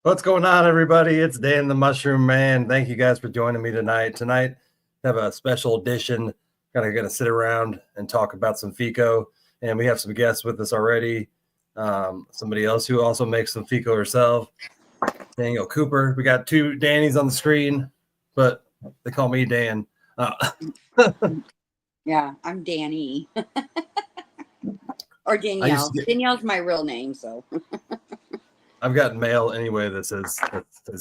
What's going on, everybody? It's Dan the Mushroom Man. Thank you guys for joining me tonight. Tonight, I have a special edition. Gonna sit around and talk about some FECO, and we have some guests with us already. Somebody else who also makes some FECO herself, Daniel Cooper. We got two Dannys on the screen, but they call me Dan. Yeah, I'm Danny. Or Danielle. Danielle's my real name, so. I've gotten mail anyway that says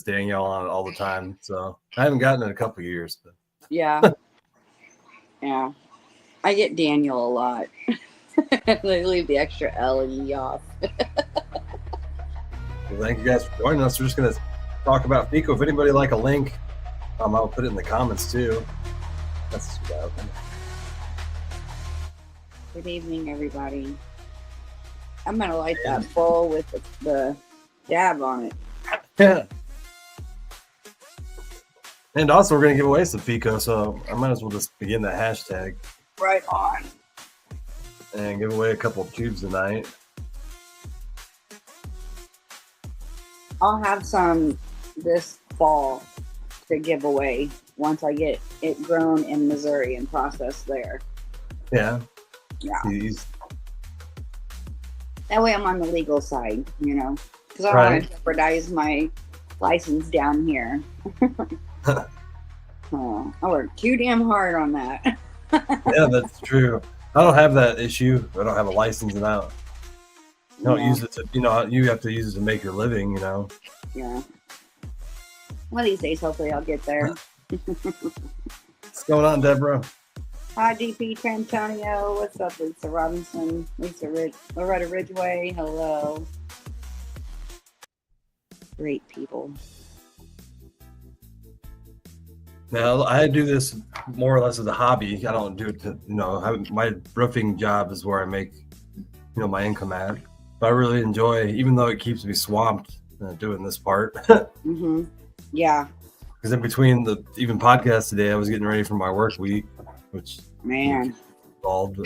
Danielle on it all the time, so I haven't gotten it in a couple of years. But. Yeah. Yeah. I get Daniel a lot. They leave the extra L and E off. Well, thank you guys for joining us. We're just going to talk about FECO. If anybody like a link, I'll put it in the comments too. That's about it. Good evening, everybody. I'm going to light that bowl with the dab on it. Yeah. And also, we're going to give away some FECO, so I might as well just begin the hashtag. Right on. And give away a couple of tubes tonight. I'll have some this fall to give away once I get it grown in Missouri and processed there. Yeah. Yeah. Jeez. That way I'm on the legal side, because I don't want to jeopardize my license down here. I worked too damn hard on that. Yeah, that's true. I don't have that issue. I don't have a license, and I don't use it to, you have to use it to make your living, Yeah. One of these days, hopefully I'll get there. What's going on, Deborah? Hi, DP Trantonio. What's up, Lisa Robinson? Loretta Ridgeway. Hello. Great people. Now, I do this more or less as a hobby. I don't do it to, my roofing job is where I make, my income at. But I really enjoy, even though it keeps me swamped doing this part. Mm-hmm. Yeah. Because in between the even podcast today, I was getting ready for my work week, which involved.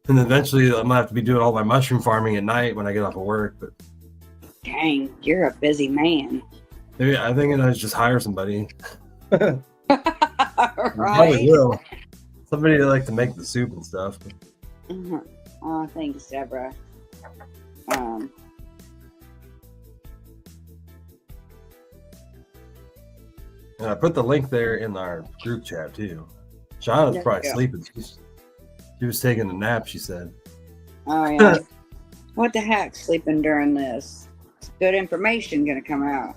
And eventually, I'm gonna have to be doing all my mushroom farming at night when I get off of work. But dang, you're a busy man. Maybe I think I just hire somebody. Right. Probably will. Somebody that like to make the soup and stuff. Mm-hmm. Oh, thanks, Deborah. And I put the link there in our group chat too. Shauna's probably sleeping. She was taking a nap, she said. Oh yeah. What the heck, sleeping during this? It's good information gonna come out.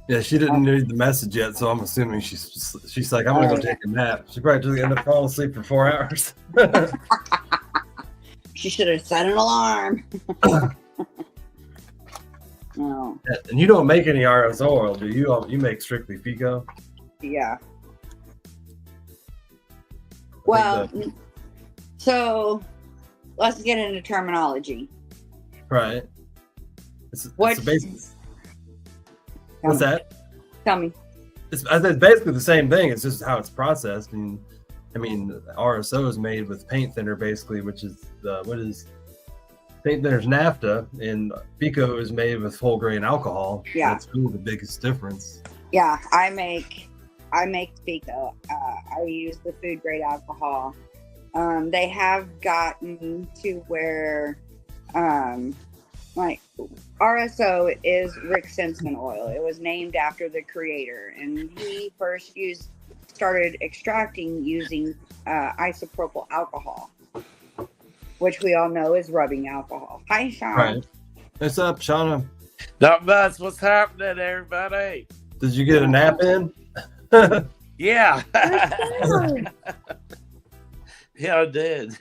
Yeah, she didn't read the message yet, so I'm assuming she's like, I'm gonna go take a nap. She probably just ended up falling asleep for 4 hours. She should have set an alarm. No. And you don't make any RSO oil, do you? You make strictly FECO? Yeah. Well, so let's get into terminology. Right. It's basically. What's that? Tell me. It's basically the same thing. It's just how it's processed. And I mean, RSO is made with paint thinner, basically, which is paint thinner's naphtha, and FECO is made with full grain alcohol. Yeah, that's really the biggest difference. Yeah, I make FECO. I use the food grade alcohol. They have gotten to where, like RSO is Rick Sensman oil. It was named after the creator, and he first started extracting using isopropyl alcohol, which we all know is rubbing alcohol. Hi, Sean. Right. What's up, Shauna? Not much. What's happening, everybody? Did you get a nap in? Yeah. Yeah, I did.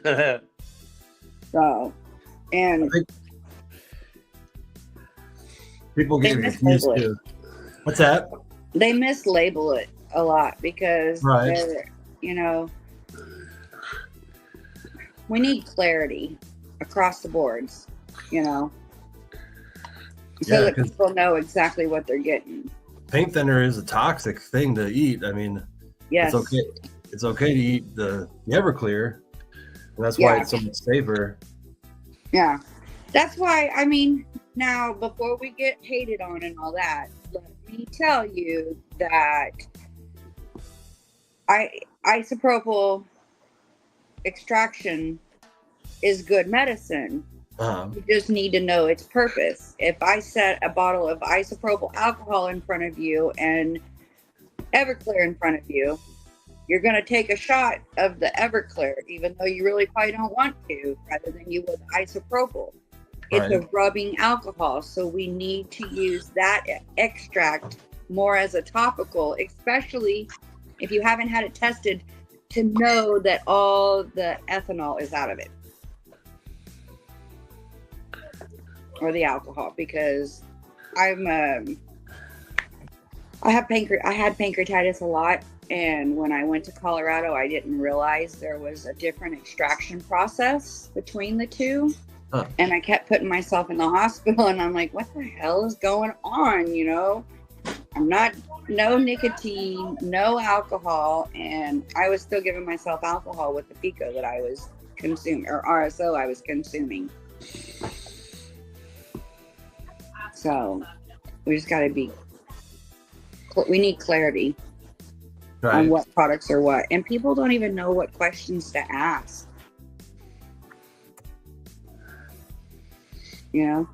So, and people get confused too. What's that? They mislabel it a lot because we need clarity across the boards, so that people know exactly what they're getting. Paint thinner is a toxic thing to eat. I mean, yes, it's okay to eat the Everclear, and that's why it's so much safer. Yeah, That's why, I mean, now before we get hated on and all that, let me tell you that isopropyl extraction is good medicine. You just need to know its purpose. If I set a bottle of isopropyl alcohol in front of you and Everclear in front of you, you're going to take a shot of the Everclear, even though you really probably don't want to, rather than you would isopropyl. It's a rubbing alcohol, so we need to use that extract more as a topical, especially if you haven't had it tested, to know that all the ethanol is out of it. Or the alcohol, because I had pancreatitis a lot, and when I went to Colorado, I didn't realize there was a different extraction process between the two. And I kept putting myself in the hospital, and I'm like, what the hell is going on? You know, I'm not, no nicotine, no alcohol, and I was still giving myself alcohol with the FECO that I was consuming, or RSO I was consuming. So we just got to we need clarity on what products are what. And people don't even know what questions to ask. You know,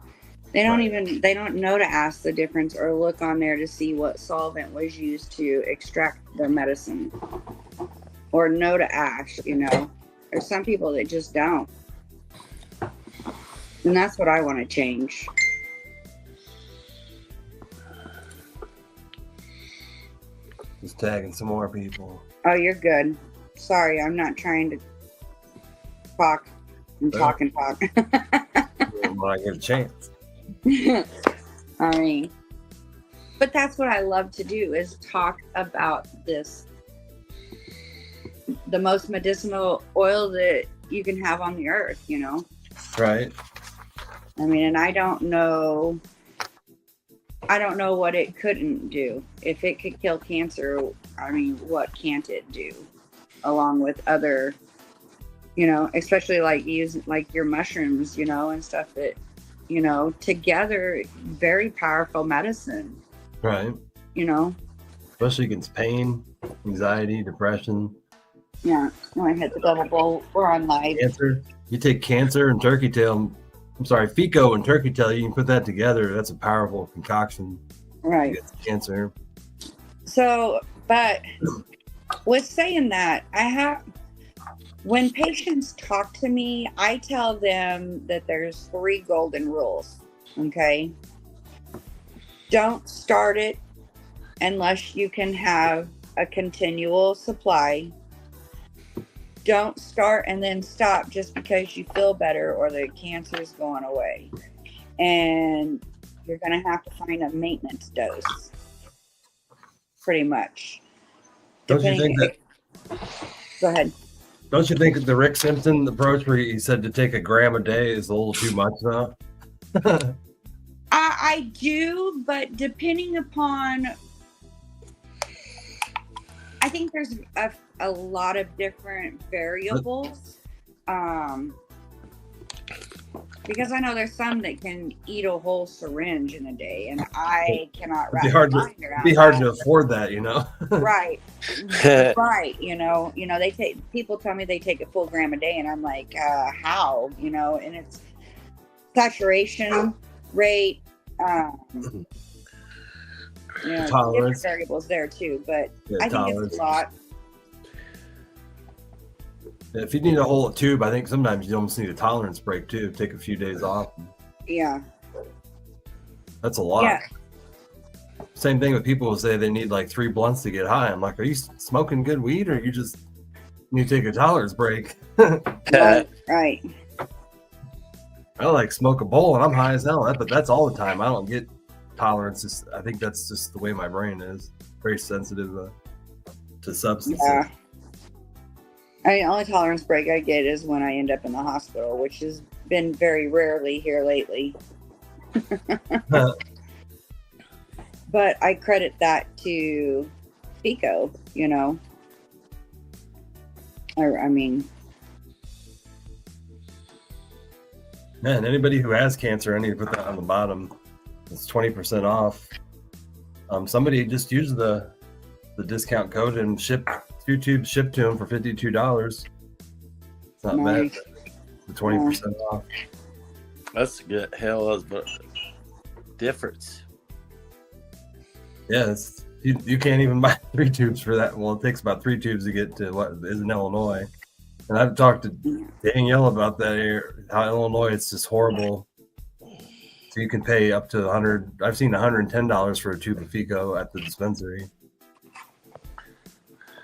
they don't know to ask the difference or look on there to see what solvent was used to extract their medicine, or know to ask, you know. There's some people that just don't. And that's what I want to change. Just tagging some more people. Oh, you're good. Sorry, I'm not trying to talk and talk and talk. When I get a chance. I mean, but that's what I love to do, is talk about this, the most medicinal oil that you can have on the earth, you know? Right. I mean, and I don't know what it couldn't do. If it could kill cancer, I mean, what can't it do? Along with other, you know, especially like your mushrooms, you know, and stuff that, you know, together, very powerful medicine. Right. You know? Especially against pain, anxiety, depression. Yeah. I hit the double bowl. We're on live. Cancer. You take cancer and turkey tail. I'm sorry, FECO and turkey tail, you can put that together. That's a powerful concoction. Right. Against cancer. So, but with saying that, when patients talk to me, I tell them that there's 3 golden rules. Okay. Don't start it unless you can have a continual supply. Don't start and then stop just because you feel better or the cancer is going away. And you're going to have to find a maintenance dose. Pretty much. Don't you think that? Go ahead. Don't you think the Rick Simpson approach, where he said to take 1 gram a day, is a little too much now? I do, but depending upon, I think there's a lot of different variables. Because I know there's some that can eat a whole syringe in a day, and I cannot wrap my mind around. It'd be hard to afford that, you know. Right, right. You know. People tell me they take a full gram a day, and I'm like, how? You know, and it's saturation rate. You know, different variables there too, but I think it's a lot. If you need a whole tube, I think sometimes you almost need a tolerance break too. Take a few days off. Yeah. That's a lot. Yeah. Same thing with people who say they need like 3 blunts to get high. I'm like, are you smoking good weed, or you just need to take a tolerance break? Right. I like smoke a bowl and I'm high as hell, but that's all the time. I don't get tolerance. I think that's just the way my brain is. Very sensitive to substances. Yeah. I mean, the only tolerance break I get is when I end up in the hospital, which has been very rarely here lately. But I credit that to FECO, you know. I mean, Man, anybody who has cancer, I need to put that on the bottom. It's 20% off. Somebody just used the discount code and ship 2 tubes shipped to them for $52. It's not bad. Nice. The 20% off. That's a good hell of a difference. Yeah, you can't even buy 3 tubes for that. Well, it takes about 3 tubes to get to what is in Illinois. And I've talked to Danielle about that here, how Illinois, it's just horrible. So you can pay up to $100. I've seen $110 for a tube of FECO at the dispensary.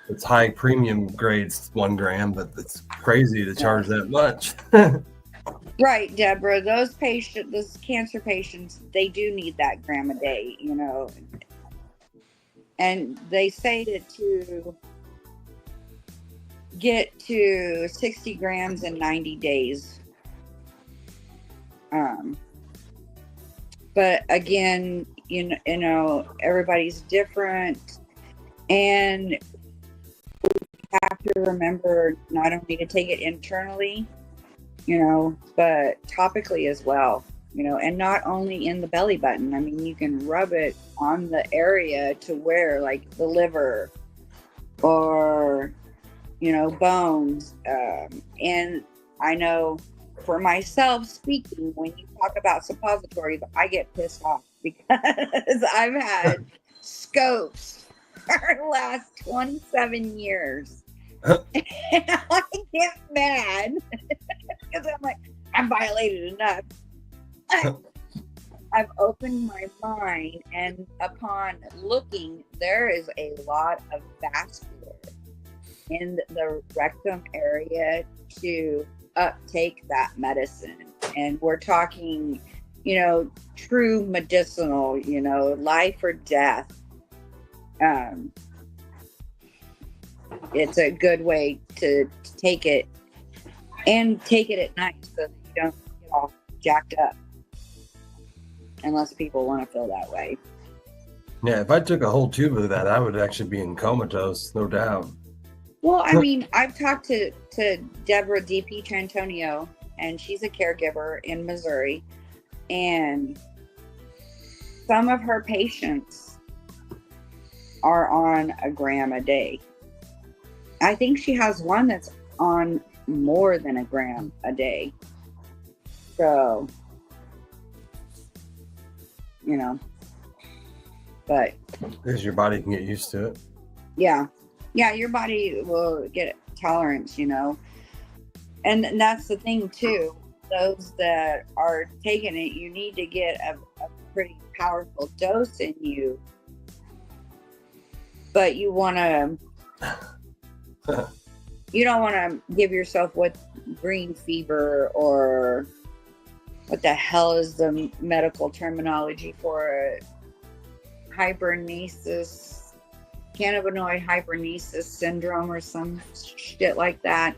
It's high premium grades, 1 gram, but it's crazy to charge that much. Right, Deborah. Those cancer patients, they do need that gram a day, you know. And they say that to get to 60 grams in 90 days. But again, you know, everybody's different, and we have to remember not only to take it internally, you know, but topically as well, you know, and not only in the belly button. I mean, you can rub it on the area to where, like, the liver or, you know, bones. And I know for myself speaking, when you talk about suppositories, I get pissed off because I've had scopes for the last 27 years. And I get mad because I'm like, I'm violated enough. I've opened my mind, and upon looking, there is a lot of vascular in the rectum area to uptake that medicine. And we're talking, you know, true medicinal, you know, life or death. It's a good way to take it, and take it at night so that you don't get all jacked up, unless people want to feel that way. Yeah, if I took a whole tube of that, I would actually be in comatose, no doubt. Well, I mean, I've talked to Deborah DP Trantonio, and she's a caregiver in Missouri, and some of her patients are on a gram a day. I think she has one that's on more than a gram a day. So, you know, but Because your body can get used to it. yeah, your body will get tolerance, you know. And that's the thing too. Those that are taking it, you need to get a pretty powerful dose in you. But you want to, you don't want to give yourself what green fever, or what the hell is the medical terminology for it? Hypernesis, cannabinoid hypernesis syndrome, or some shit like that.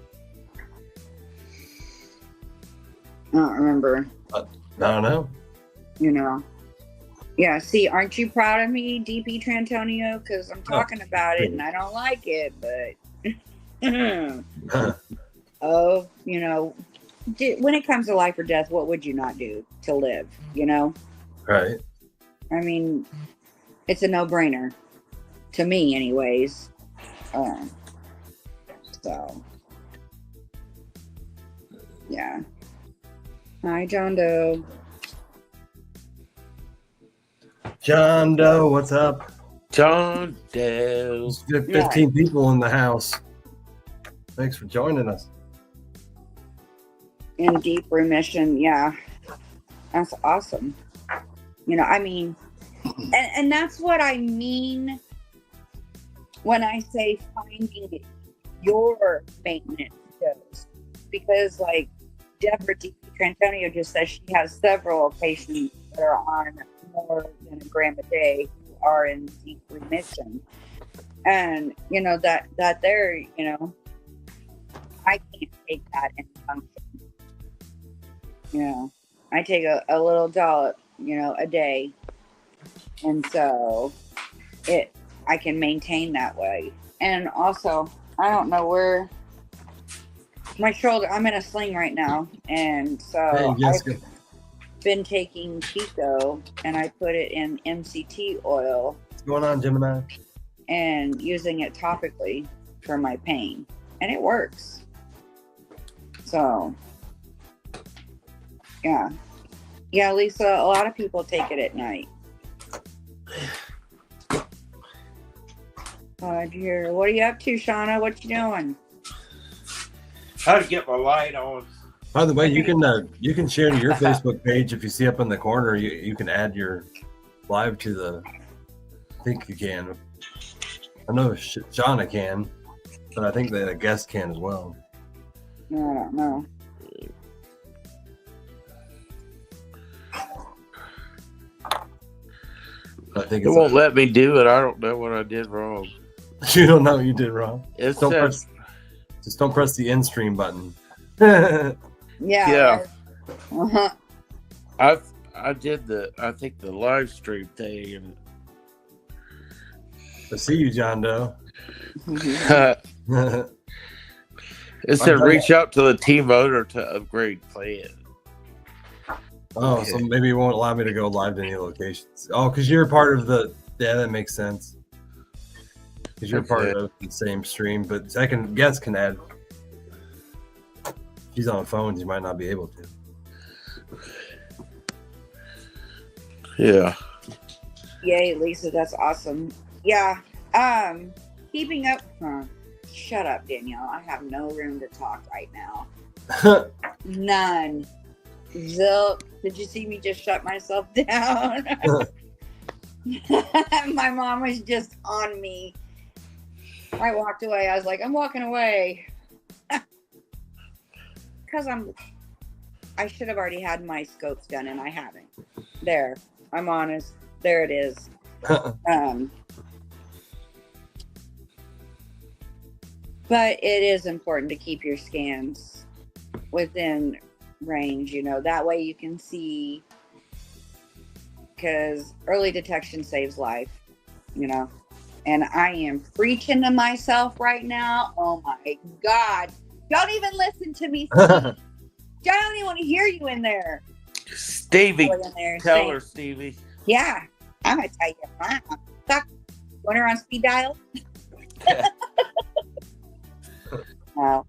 I don't remember. I don't know. You know. Yeah, see, aren't you proud of me, DP Trantonio? Because I'm talking about it and I don't like it, but oh, you know, when it comes to life or death, what would you not do to live, you know? Right. I mean, it's a no-brainer to me anyways. So yeah. Hi, John Doe. John Doe, what's up? John Doe. There's 15 people in the house. Thanks for joining us. In deep remission, yeah. That's awesome. You know, I mean, and that's what I mean when I say finding your maintenance dose. Because, like, Deborah D. Trantonio just says she has several patients that are on more than a gram a day who are in deep remission. And, you know, that there, you know, I can't take that and function. You know, I take a little dollop, you know, a day. And so I can maintain that way. And also, I don't know where My shoulder. I'm in a sling right now, and so Hey, Jessica. I've been taking FECO and I put it in MCT oil What's going on, Gemini? and using it topically for my pain, and it works. So, yeah, Lisa. A lot of people take it at night. Dear, what are you up to, Shauna? What you doing? How to get my light on? By the way, you can share to your Facebook page if you see up in the corner. You can add your live to the. I think you can. I know Shauna can, but I think the guest can as well. No, I don't know. I think It won't let me do it. I don't know what I did wrong. You don't know what you did wrong. It Don't says just don't press the end stream button. Yeah. Uh-huh. I did I think the live stream thing, and I see you, John Doe. it said reach out to the team owner to upgrade plan. Oh, so maybe it won't allow me to go live to any locations. Oh, because you're part of the. Yeah, that makes sense. Because you're part of the same stream, but second guest can add. If she's on phones, you might not be able to. Yeah. Yay, Lisa, that's awesome. Yeah. Keeping up. Shut up, Danielle. I have no room to talk right now. None. Zilk. Did you see me just shut myself down? My mom was just on me. I walked away. I was like, I'm walking away. Because I should have already had my scopes done, and I haven't. There. I'm honest. There it is. But it is important to keep your scans within range, that way you can see, because early detection saves life, and I am preaching to myself right now. Oh my God. Don't even listen to me. I don't even want to hear you in there. Stevie, tell her, saying, Stevie. Yeah, I'm going to tell you. Fuck. Want her on speed dial? No.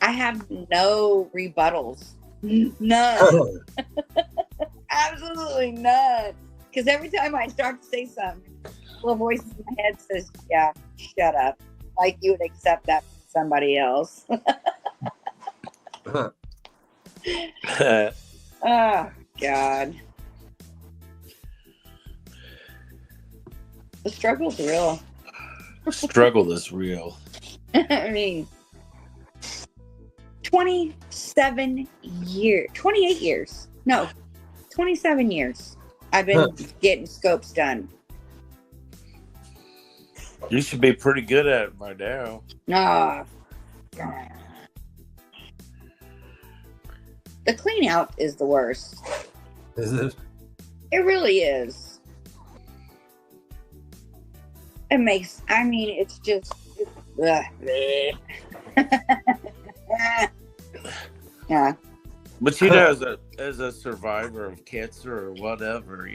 I have no rebuttals. None. Absolutely none. Because every time I start to say something, a little voice in my head says, yeah, shut up. Like you would accept that from somebody else. Oh, God. The struggle's real. Struggle is real. I mean, 28 years. No, 27 years. I've been getting scopes done. You should be pretty good at it by now. Ah, the clean out is the worst. Is it? It really is. It's just. Yeah. But as a survivor of cancer or whatever,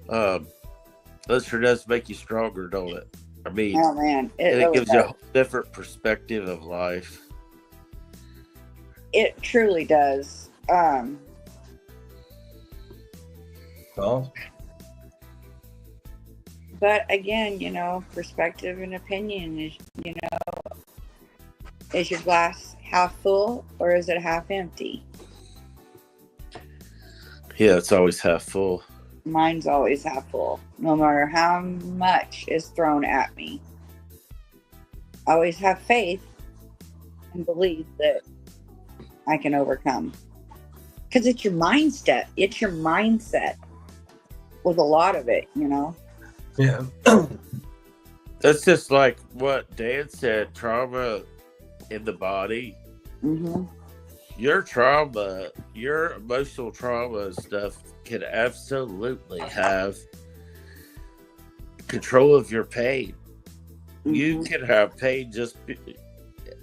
that sure does make you stronger, don't it? I mean, Oh man, it really gives you does. a different perspective of life. It truly does. Oh, But again, perspective and opinion is, is your glass half full or is it half empty? Yeah, it's always half full. Mine's always half full, no matter how much is thrown at me. I always have faith and believe that I can overcome. Because it's your mindset. It's your mindset with a lot of it, yeah. That's just like what Dan said, trauma in the body. Mm-hmm. Your trauma, your emotional trauma and stuff can absolutely have control of your pain. you can have pain, just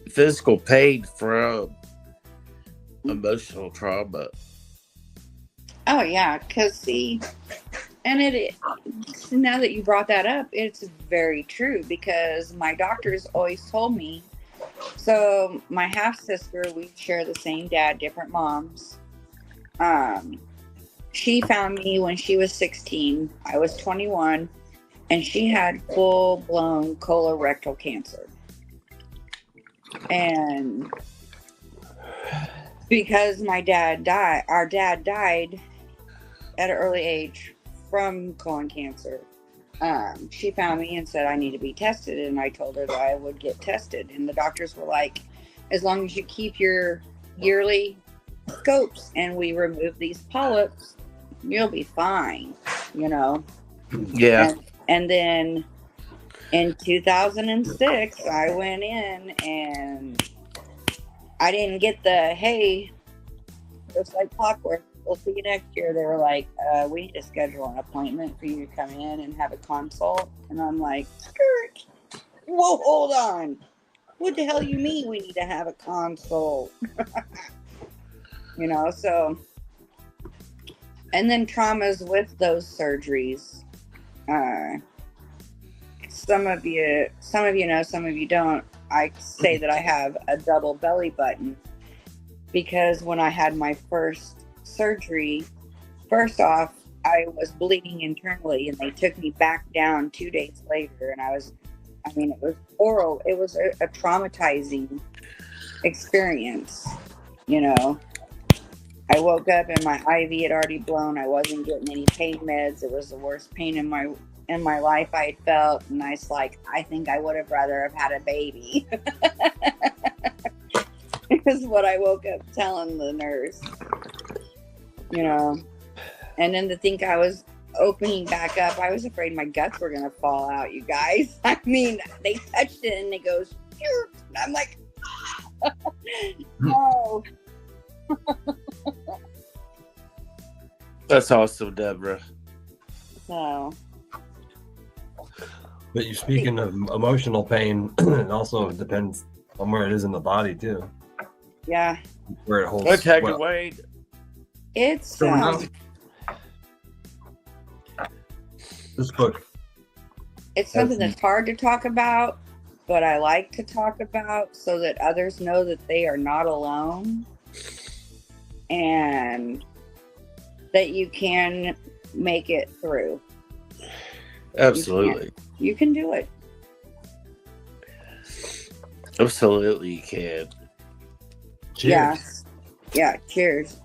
physical pain from emotional trauma. Oh yeah, because see, and now that you brought that up, it's very true because my doctors always told me. So my half sister, we share the same dad, different moms. She found me when she was 16. I was 21, and she had full blown colorectal cancer. And because our dad died at an early age from colon cancer. She found me and said I need to be tested, and I told her that I would get tested, and the doctors were like, as long as you keep your yearly scopes and we remove these polyps, you'll be fine, you know. Yeah. And then in 2006 I went in and I didn't get the hey, it's like clockwork, we'll see you next year. They were like, we need to schedule an appointment for you to come in and have a consult. And I'm like, skirt. Whoa, hold on. What the hell you mean we need to have a consult? You know, so. And then traumas with those surgeries. Some of you know, some of you don't. I say that I have a double belly button because when I had my first surgery, first off, I was bleeding internally and they took me back down 2 days later, and it was horrible. It was a traumatizing experience, you know. I woke up and my IV had already blown. I wasn't getting any pain meds. It was the worst pain in my life I had felt, and I think I would have rather have had a baby. Is what I woke up telling the nurse, you know. And then to think I was opening back up, I was afraid my guts were gonna fall out, you guys. I mean, they touched it and it goes, and I'm like, oh. That's awesome, Deborah. So. But you're speaking of emotional pain, it also depends on where it is in the body too. Yeah. Where it holds. Okay, Wade. It's this book. It's something that's hard to talk about, but I like to talk about so that others know that they are not alone and that you can make it through. Absolutely. You can do it. Absolutely, you can. Cheers. Yes. Yeah, cheers.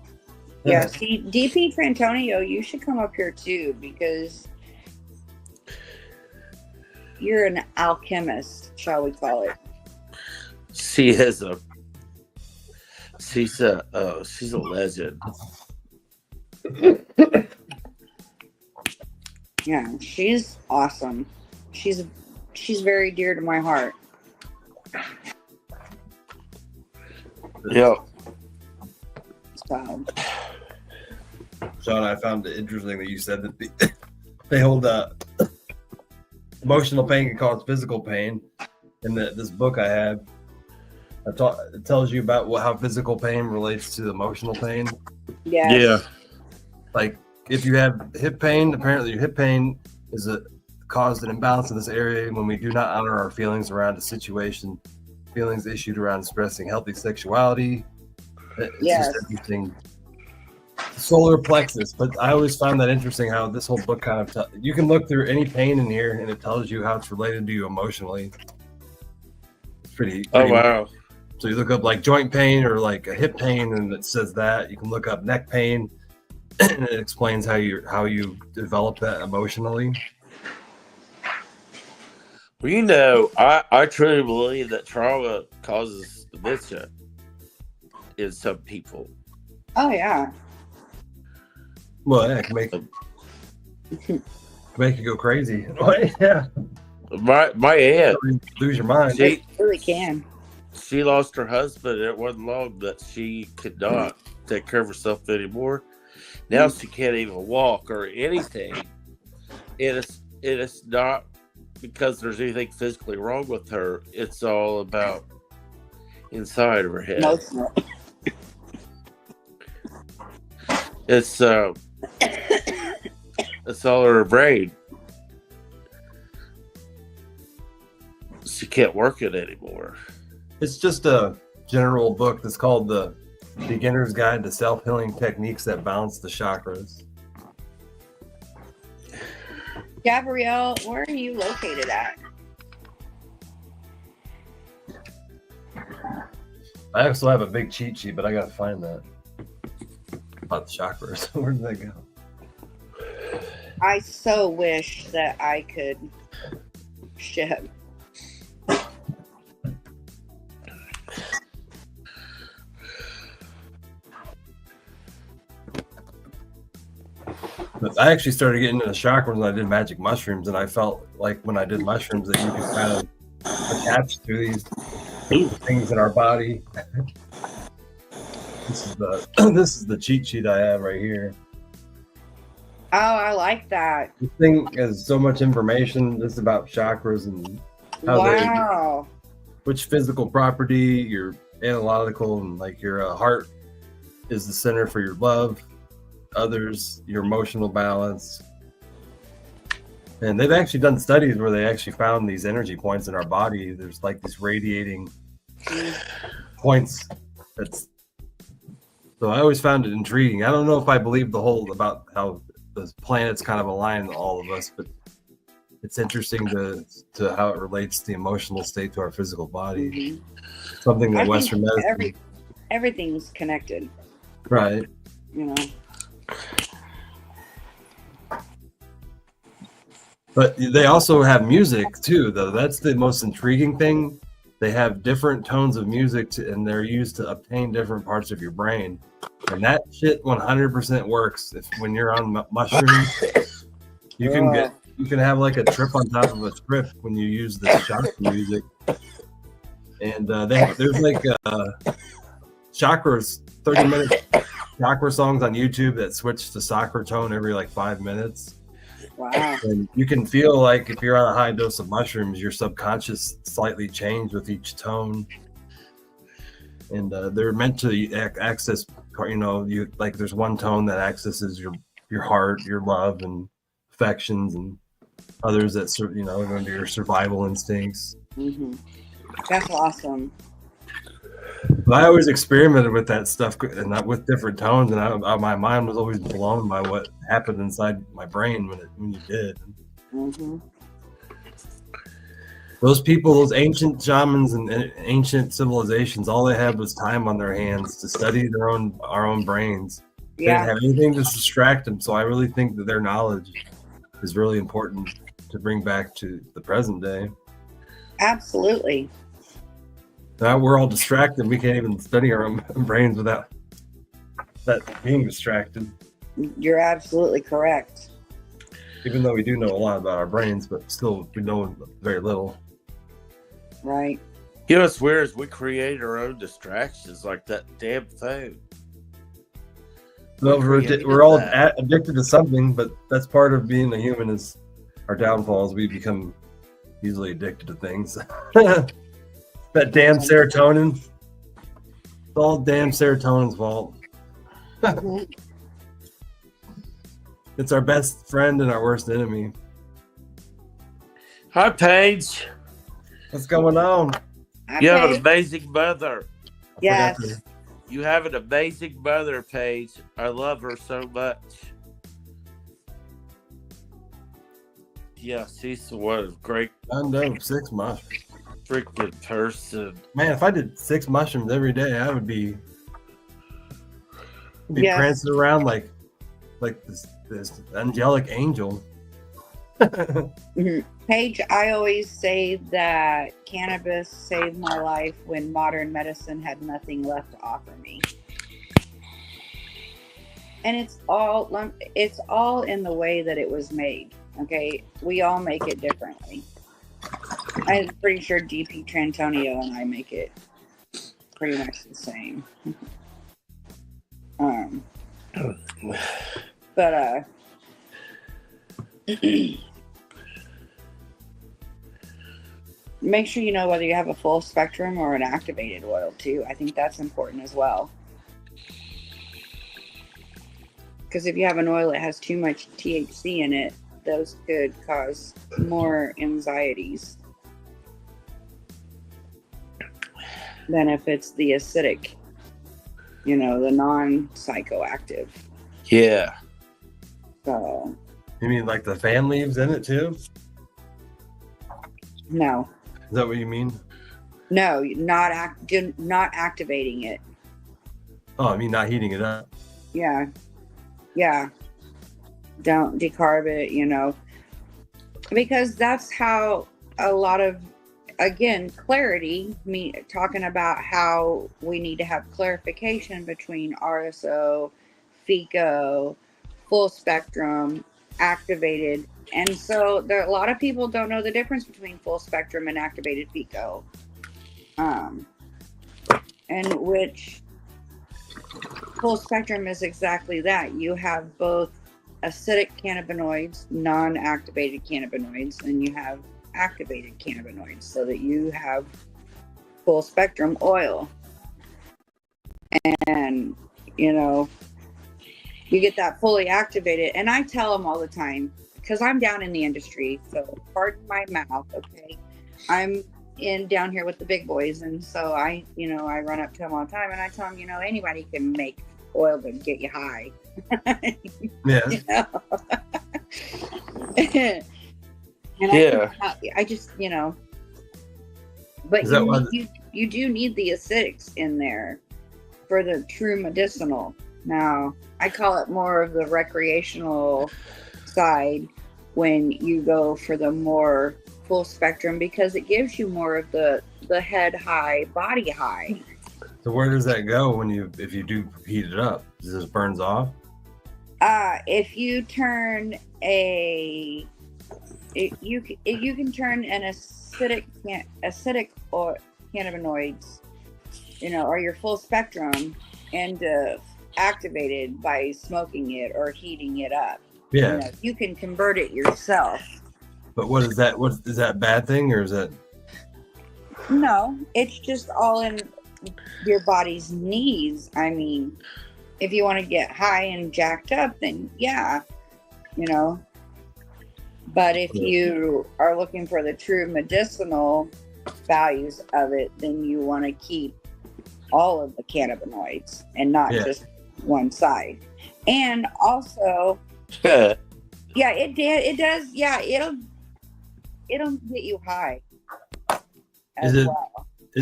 Yeah, see, DP Trantonio, you should come up here too because you're an alchemist, shall we call it? She's a legend. Yeah, she's awesome. She's very dear to my heart. Yeah. So. Sean, I found it interesting that you said that they hold emotional pain can cause physical pain. In this book I have, it tells you about how physical pain relates to emotional pain. Yes. Yeah. Like if you have hip pain, apparently your hip pain is caused an imbalance in this area when we do not honor our feelings around a situation, feelings issued around expressing healthy sexuality. It's just interesting. Solar plexus, but I always found that interesting how this whole book kind of you can look through any pain in here and it tells you how it's related to you emotionally. It's pretty wow. So you look up like joint pain or like a hip pain and it says that. You can look up neck pain and it explains how you develop that emotionally. Well, you know, I truly believe that trauma causes dementia in some people. Oh yeah. Well, yeah, it can make you go crazy. Yeah. My aunt, lose your mind. It really can. She lost her husband. It wasn't long that she could not take care of herself anymore. Now she can't even walk or anything. It is not because there's anything physically wrong with her. It's all about inside of her head. Emotional. It's it's all her brain. She can't work it anymore. It's just a general book that's called The Beginner's Guide to Self-Healing Techniques that Balance the Chakras. Gabrielle, where are you located at? I also have a big cheat sheet, but I gotta find that. About the chakras. Where did that go? I so wish that I could ship. But I actually started getting into the chakras when I did magic mushrooms, and I felt like when I did mushrooms that you could kind of attach to these things in our body. This is the cheat sheet I have right here. Oh, I like that. This thing has so much information. This is about chakras and how Wow. which physical property, your analytical, and like your heart is the center for your love, others, your emotional balance. And they've actually done studies where they actually found these energy points in our body. There's like these radiating points. So I always found it intriguing. I don't know if I believe the whole about how the planets kind of align all of us, but it's interesting to how it relates the emotional state to our physical body. Mhm. Something that I Western think medicine, everything's connected, right? you know. But they also have music too, though. That's the most intriguing thing. They have different tones of music, and they're used to obtain different parts of your brain. And that shit 100% works. When you're on mushrooms, you can have like a trip on top of a trip when you use the chakra music. And there's like chakras, 30-minute chakra songs on YouTube that switch to chakra tone every like 5 minutes. Wow. And you can feel like if you're on a high dose of mushrooms, your subconscious slightly change with each tone. And they're meant to access, you like there's one tone that accesses your heart, your love, and affections, and others that go into your survival instincts. Mm-hmm. That's awesome. But I always experimented with that stuff and not with different tones, and my mind was always blown by what happened inside my brain when you did. Mm-hmm. Those people, those ancient shamans and ancient civilizations, all they had was time on their hands to study our own brains. They didn't have anything to distract them. So I really think that their knowledge is really important to bring back to the present day. Absolutely. Now we're all distracted. We can't even study our own brains without that being distracted. You're absolutely correct. Even though we do know a lot about our brains, but still we know very little. Right. You know what's weird is we create our own distractions, like that damn phone. Well, we're all addicted to something, but that's part of being a human. Is our downfall is we become easily addicted to things. That damn serotonin. It's all damn serotonin's fault. It's our best friend and our worst enemy. Hi, Paige. What's going on? You have an amazing mother. Yes. You have an amazing mother, Paige. I love her so much. Yeah, she's what a great I know 6 mushrooms. freaking person. Man, if I did 6 mushrooms every day, I would be prancing around like this angelic angel. Mm-hmm. Paige, I always say that cannabis saved my life when modern medicine had nothing left to offer me. And it's all in the way that it was made. Okay, we all make it differently. I'm pretty sure DP Trantonio and I make it pretty much the same. make sure you know whether you have a full spectrum or an activated oil too. I think that's important as well. Because if you have an oil that has too much THC in it, those could cause more anxieties than if it's the acidic, the non-psychoactive. Yeah. So. You mean like the fan leaves in it too? No. Is that what you mean? No, not activating it. Oh, I mean not heating it up. Yeah. Don't decarb it, because that's how a lot of, again, clarity, talking about how we need to have clarification between RSO, FECO, full spectrum, activated. And so a lot of people don't know the difference between full spectrum and activated FECO. And which full spectrum is exactly that. You have both acidic cannabinoids, non-activated cannabinoids, and you have activated cannabinoids, so that you have full spectrum oil. And, you get that fully activated. And I tell them all the time, because I'm down in the industry, so pardon my mouth, okay? I'm down here with the big boys, and so I run up to them all the time, and I tell them, anybody can make oil to get you high. Yeah. And Yeah. I just, but you do need the acidics in there for the true medicinal. Now, I call it more of the recreational side when you go for the more full spectrum, because it gives you more of the head high, body high. So where does that go if you do heat it up? Does it just burns off? If you turn you can turn an acidic or cannabinoids, or your full spectrum, into activated by smoking it or heating it up. Yeah. You can convert it yourself. But what is that? What is that, bad thing, or is that? No, it's just all in your body's needs. I mean, if you want to get high and jacked up, then yeah, But if you are looking for the true medicinal values of it, then you want to keep all of the cannabinoids and not just one side. And also, it does. Yeah, it'll get you high. Is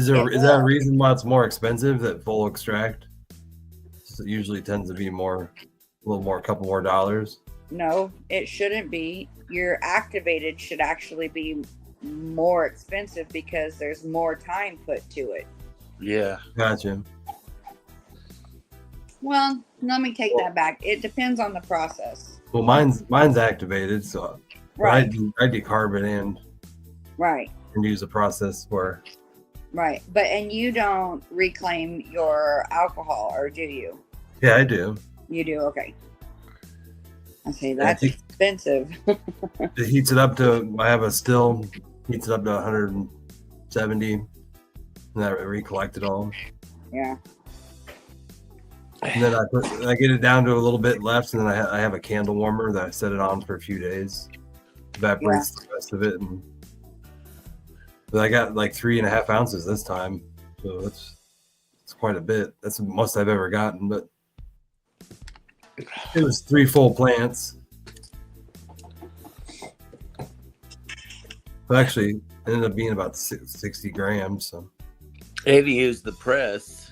that a reason why it's more expensive, that full extract? It usually tends to be a couple more dollars. No, it shouldn't be. Your activated should actually be more expensive because there's more time put to it. Yeah. Gotcha. Well, let me take that back. It depends on the process. Well, mine's activated, so right. I decarb it and use a process where. Right, and you don't reclaim your alcohol, or do you? Yeah, I do. You do, okay. I say that's expensive. It heats it up to. I have a still heats it up to 170, and I recollect it all. Yeah. And then I get it down to a little bit left, and then I have a candle warmer that I set it on for a few days, evaporates the rest of it, but I got like 3.5 ounces this time, so that's quite a bit. That's the most I've ever gotten, but it was 3 full plants. But actually, it ended up being about 60 grams. So. Have you used the press?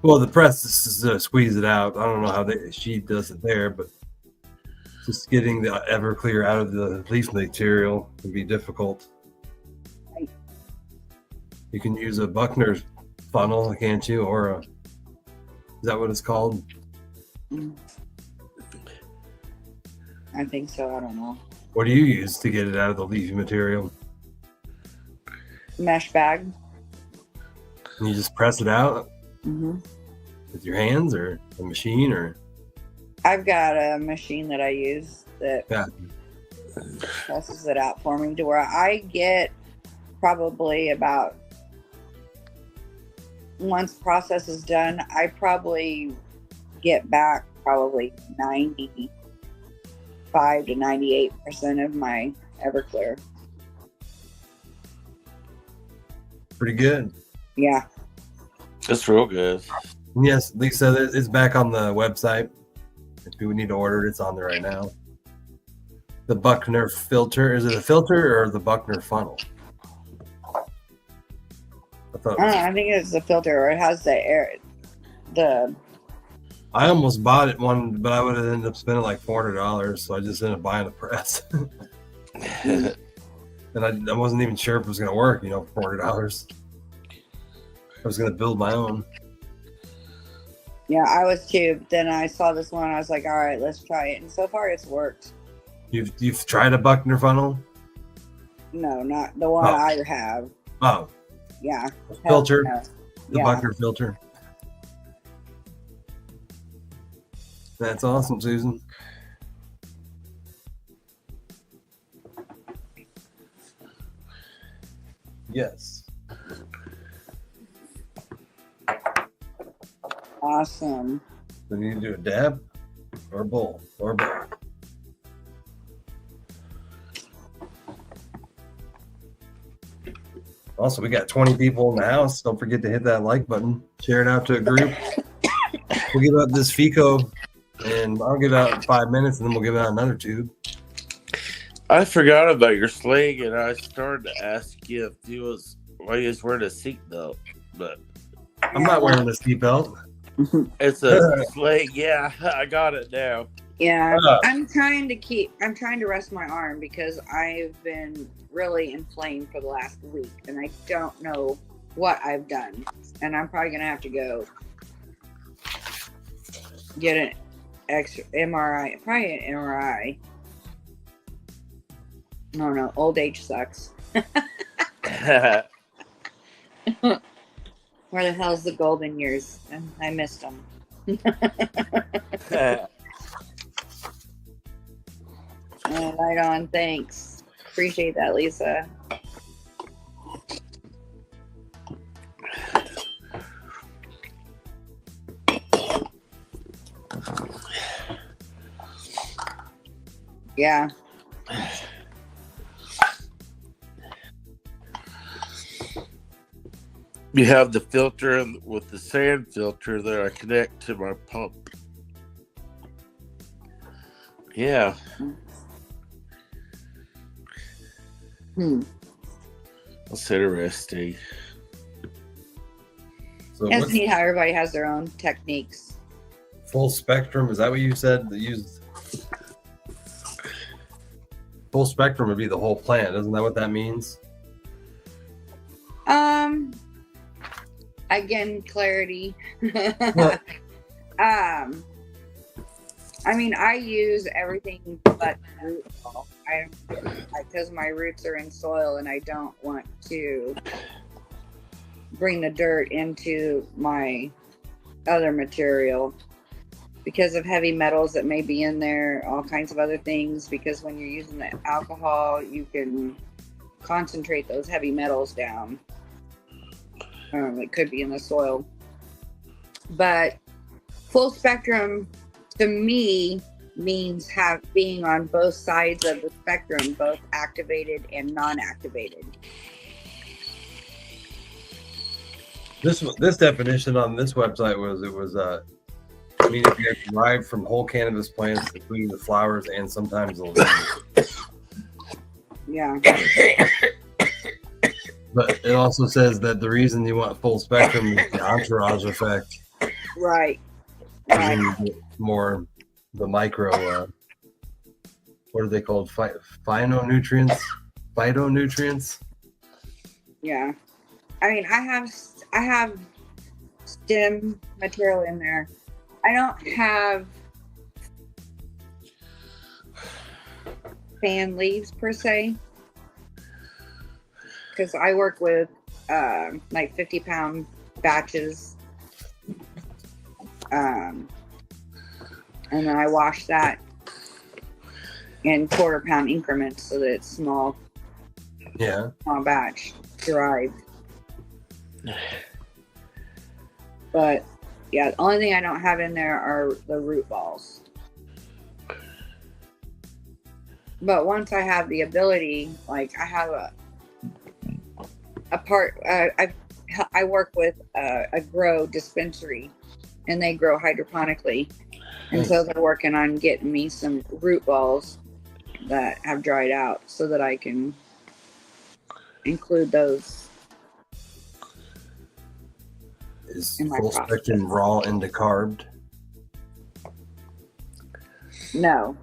Well, the press is to squeeze it out. I don't know how she does it there, but just getting the Everclear out of the leaf material can be difficult. Right. You can use a Buckner's funnel, can't you? Or is that what it's called? I think so. I don't know. What do you use to get it out of the leafy material? Mesh bag. And you just press it out with your hands, or a machine, or? I've got a machine that I use that presses it out for me, to where I get probably about, once process is done, I probably get back probably 95 to 98% of my Everclear. Pretty good. Yeah. That's real good. Yes, Lisa, it's back on the website. If you need to order it, it's on there right now. The Buckner filter. Is it a filter or the Buckner funnel? I think it's the filter, or it has the air. I almost bought it one, but I would have ended up spending like $400, so I just ended up buying the press. And I wasn't even sure if it was going to work, for $400. I was going to build my own. Yeah, I was too. But then I saw this one. I was like, all right, let's try it. And so far, it's worked. You've tried a Buckner funnel? No, not the one I have. Oh. Yeah. Filter. No. The Buckner filter. That's awesome, Susan. Yes. Awesome. Then you need to do a dab or a bowl or both. Also, we got 20 people in the house. Don't forget to hit that like button. Share it out to a group. We'll give out this FECO, and I'll give out in 5 minutes, and then we'll give out another tube. I forgot about your sling, and I started to ask you if you was wearing a seatbelt, but I'm not wearing a seatbelt. It's a sling. Yeah, I got it now. Yeah, I'm trying to rest my arm because I've been really inflamed for the last week, and I don't know what I've done, and I'm probably gonna have to go get an extra MRI, probably an MRI. I don't know. Old age sucks. Where the hell's the golden years? I missed them. Right on. Thanks. Appreciate that, Lisa. Yeah. You have the filter with the sand filter that I connect to my pump. Yeah. That's interesting. So It's neat how everybody has their own techniques. Full spectrum, is that what you said? That used full spectrum would be the whole plant. Isn't that what that means? Again, clarity. I mean, I use everything but root ball. Because my roots are in soil, and I don't want to bring the dirt into my other material because of heavy metals that may be in there, all kinds of other things. Because when you're using the alcohol, you can concentrate those heavy metals down. It could be in the soil. But full spectrum to me means being on both sides of the spectrum, both activated and non-activated. This definition on this website was meaning they're derived from whole cannabis plants, including the flowers and sometimes the leaves. Yeah. But it also says that the reason you want full spectrum is the entourage effect. Right. And then you get more the micro, what are they called? Phytonutrients? Yeah. I mean, I have stem material in there. I don't have fan leaves per se, because I work with like 50-pound batches, and then I wash that in quarter-pound increments so that it's small. Yeah. Small batch. drive. But yeah, the only thing I don't have in there are the root balls. But once I have the ability, like I have a part, I work with a grow dispensary, and they grow hydroponically, and so they're working on getting me some root balls that have dried out so that I can include those. Is In my full process. spectrum raw and decarbed? No.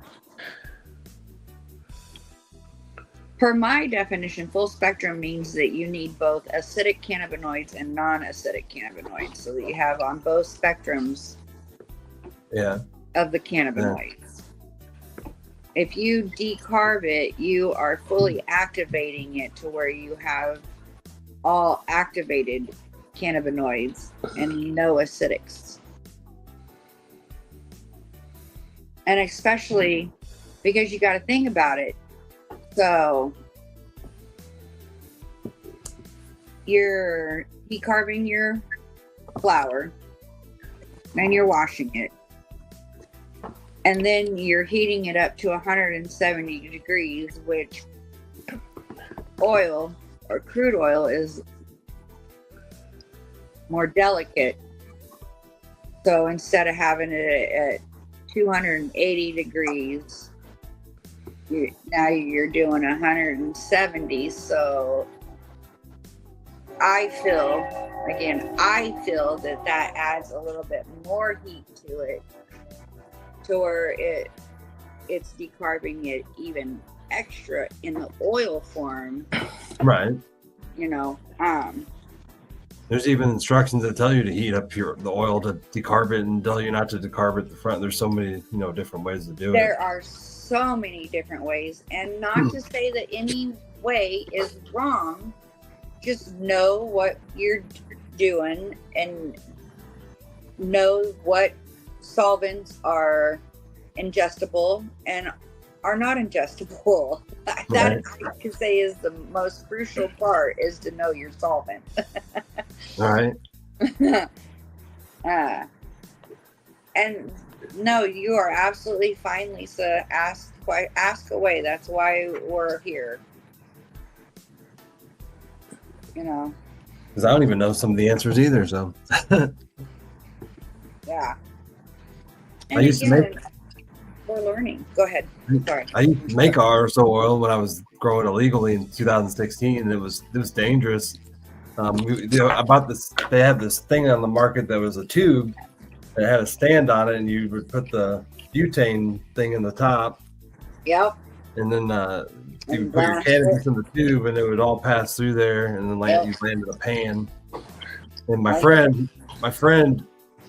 Per my definition, full spectrum means that you need both acidic cannabinoids and non-acidic cannabinoids, so that you have on both spectrums Yeah. of the cannabinoids. If you decarb it, you are fully activating it to where you have all activated cannabinoids and no acidics. And especially because you got to think about it. So you're decarbing your flour and you're washing it. And then you're heating it up to 170 degrees, which oil or crude oil is more delicate. So instead of having it at 280 degrees, now you're doing 170. So I feel that adds a little bit more heat to it, to where it's decarbing it even extra in the oil form. Right. You know, There's even instructions that tell you to heat up the oil to decarb it, and tell you not to decarb it at the front. There's so many, different ways to do it. there are so many different ways, and not to say that any way is wrong. Just know what you're doing and know what solvents are ingestible and are not ingestible. That I can say is the most crucial part, is to know your solvent. All right. And no, you are absolutely fine, Lisa. Ask away. That's why we're here. Because I don't even know some of the answers either. So Yeah. I used to make. We're learning. Go ahead. Sorry. I used to make RSO oil when I was growing illegally in 2016, and it was dangerous. About this, they had this thing on the market that was a tube that had a stand on it, and you would put the butane thing in the top. Yep. And then you would put your cannabis in the tube, and it would all pass through there, and then you land in a pan. And my friend,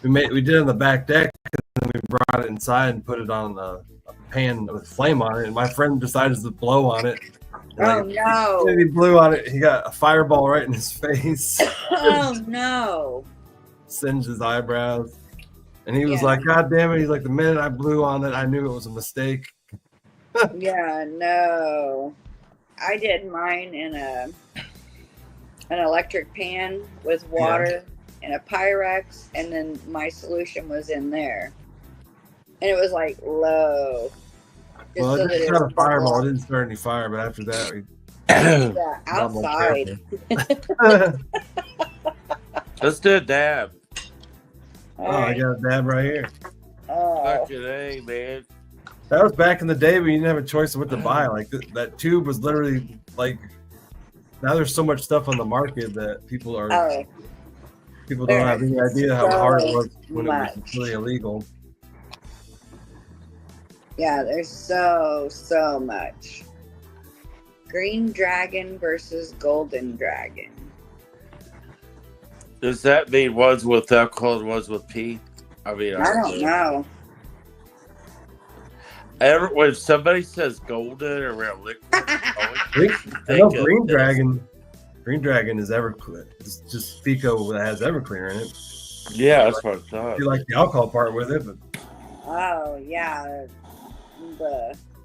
we did it on the back deck, and then we brought it inside and put it on a pan with flame on it. And my friend decided to blow on it. Oh no! He blew on it. He got a fireball right in his face. Oh no! Singed his eyebrows, and he was like, "God damn it!" He's like, "The minute I blew on it, I knew it was a mistake." Yeah, no. I did mine in an electric pan with water and a Pyrex, and then my solution was in there, and it was like low. Well, it didn't start a fireball. It didn't start any fire, but after that, we outside. Let's do a dab. I got a dab right here. Fucking A, man. That was back in the day when you didn't have a choice of what to buy. Like that tube was literally like. Now there's so much stuff on the market that people don't have any idea how hard it was when it was really illegal. Yeah, there's so much. Green Dragon versus Golden Dragon. Does that mean one's with alcohol and one's with pee? I mean, I don't know. When somebody says golden around liquid, I know Green Dragon is Everclear. It's just FECO that has Everclear in it. Yeah, that's what I thought. You like the alcohol part with it, but oh yeah.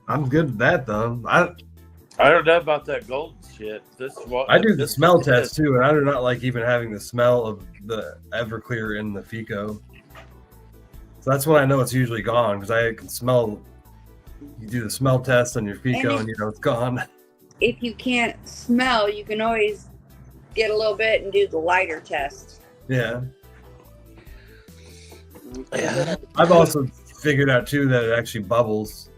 I'm good with that though. I don't know about that golden shit. This what I do the this smell is test too, and I do not like even having the smell of the Everclear in the FECO. So that's when I know it's usually gone because I can smell. You do the smell test on your FECO, and you know it's gone. If you can't smell, you can always get a little bit and do the lighter test. Yeah. Yeah. I've also figured out too that it actually bubbles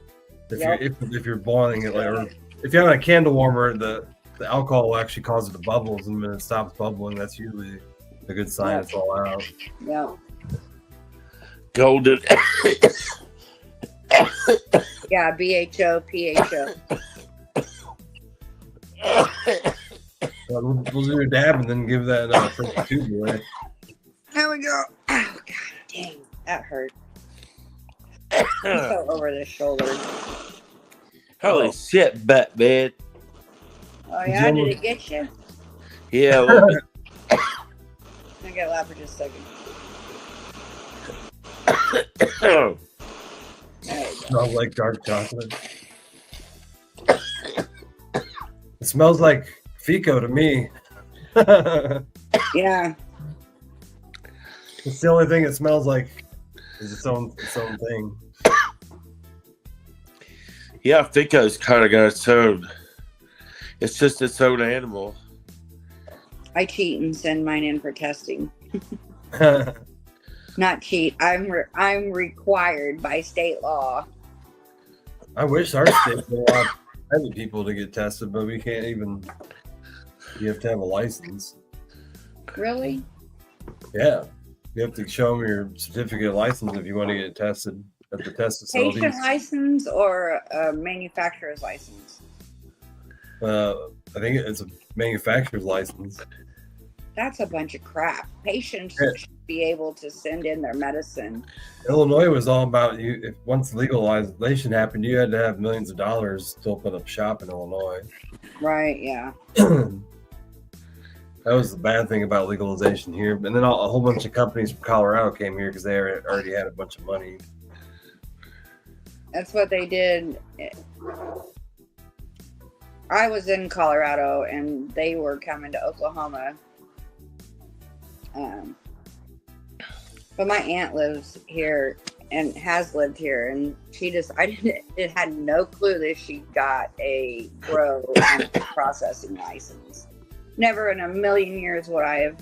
if Yep. if you're boiling it, like, or if you're having a candle warmer, the alcohol will actually cause it to bubble, and when it stops bubbling, that's usually a good sign it's all out. Yeah. Golden. Yeah, BHO, PHO. We'll do a dab and then give that first tube away. There we go. Oh, god dang. That hurt. I fell over the shoulder. Holy shit, Batman. Oh, yeah? Did it get you? Yeah, a little bit. I get loud for just a second. Oh, There you go. Smells like dark chocolate. It smells like FECO to me. Yeah. It's the only thing it smells like is its own thing. yeah, FECO's kind of got its own. It's just its own animal. I cheat and send mine in for testing. Not cheat. I'm required by state law. I wish our state would allow private people to get tested, but we can't even. You have to have a license. Really? Yeah, you have to show them your certificate of license if you want to get tested at the test facilities. Patient license or a manufacturer's license? I think it's a manufacturer's license. That's a bunch of crap. Patients Yeah. should be able to send in their medicine. Illinois was all about you. If once legalization happened, you had to have millions of dollars to open up shop in Illinois. Right, yeah. That was the bad thing about legalization here. And then a whole bunch of companies from Colorado came here because they already had a bunch of money. That's what they did. I was in Colorado and they were coming to Oklahoma. But my aunt lives here and has lived here, and it had no clue that she got a grow and processing license. Never in a million years would I have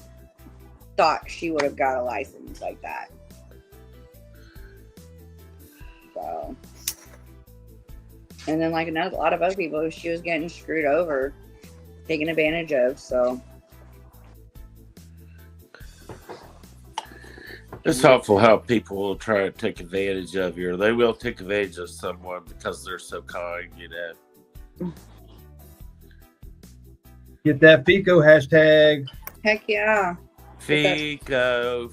thought she would have got a license like that. So, and then like a lot of other people, she was getting screwed over, taken advantage of. So. It's awful how people will try to take advantage of you. They will take advantage of someone because they're so kind, you know. Get that FECO hashtag. Heck yeah. FECO,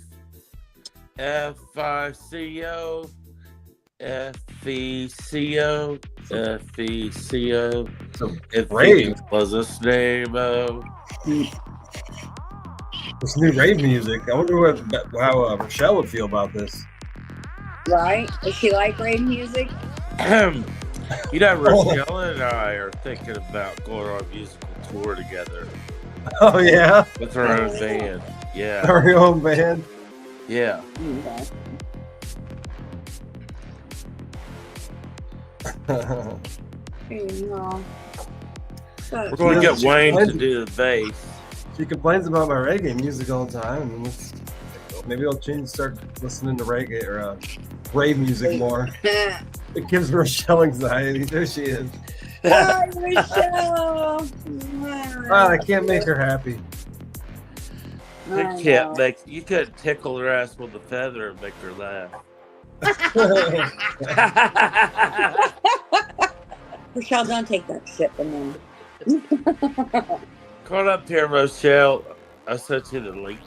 F-I-C-O, F-E-C-O, F-E-C-O. So If rave. it was a name-o. This new rave music. I wonder how Rochelle would feel about this. Right? Does she like rave music? You know, Rochelle and I are thinking about going on a musical tour together Oh yeah, with our own band. Yeah, our own band. yeah. No. We're going to get Wayne to do the bass. She complains about my reggae music all the time, and maybe I'll start listening to reggae or rave music more. It gives Rochelle anxiety. There she is. Hi, Michelle. I can't make her happy. You couldn't tickle her ass with a feather and make her laugh. Rochelle, don't take that shit from them. Come on up here, Rochelle. I sent you the link.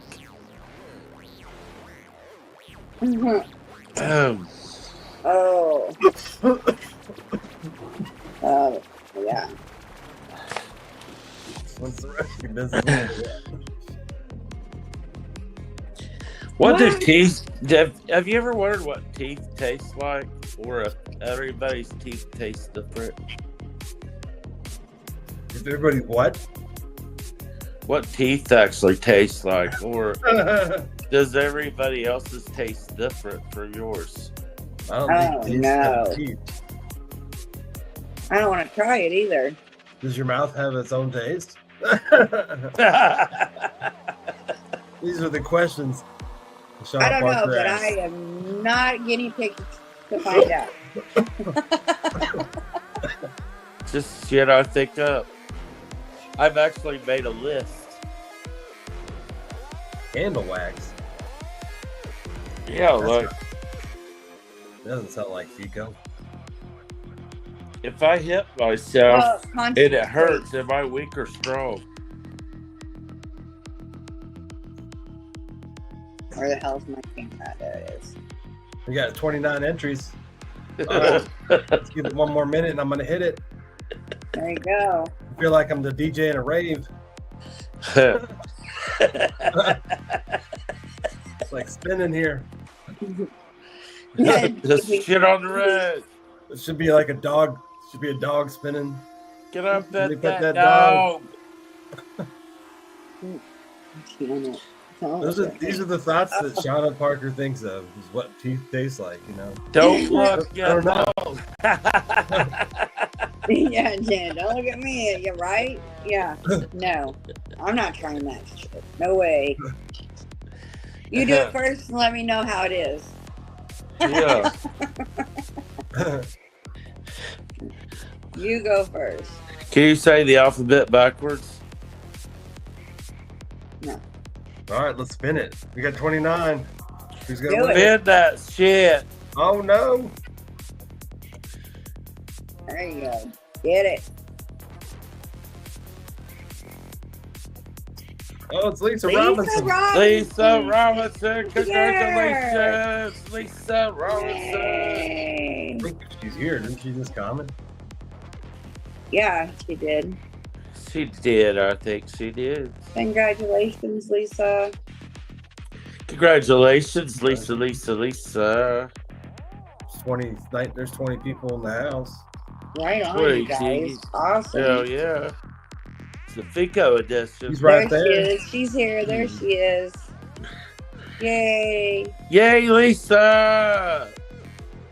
Oh. Oh, yeah. What's the rest of your business? What does teeth? Have you ever wondered what teeth taste like, or if everybody's teeth taste different? If everybody what? What teeth actually taste like, or does everybody else's taste different from yours? I don't think teeth have teeth. I don't want to try it either. Does your mouth have its own taste? These are the questions. I don't know, but I am not guinea pig to find out. Just shit I think up. I've actually made a list. Candle wax. Yeah, like doesn't sound like FECO. if I hit myself and it concentrate. hurts, am I weak or strong? Where the hell's my camera? There it is. We got 29 entries. All right, let's give it one more minute and I'm gonna hit it. There you go. I feel like I'm the DJ in a rave. It's like spinning here. Just shit on the road. It should be like a dog. Should be a dog spinning. Get up They that, put that that dog. These are the thoughts that Shauna Parker thinks of, is what teeth taste like, you know. Don't look I don't know. Yeah, Jen, don't look at me. You're right. Yeah. No, I'm not trying that shit. No way. You do it first and let me know how it is. Yeah. You go first. Can you say the alphabet backwards? No. All right, let's spin it. We got 29. Who's gonna Do win? it. Spin that shit. Oh no! There you go. Get it. Oh, it's Lisa Lisa Robinson. Lisa Robinson. Congratulations. Yes. Lisa Robinson. I Yay. think she's here. Didn't she just comment? Yeah, she did. She did. I think she did. Congratulations, Lisa. Congratulations, Lisa, Lisa, Lisa. 20. There's 20 people in the house. Right on, Sweet, you guys. geez. Awesome. Hell yeah. It's the FECO edition. He's right there there. she is. She's here. There she is. Yay. Yay, Lisa.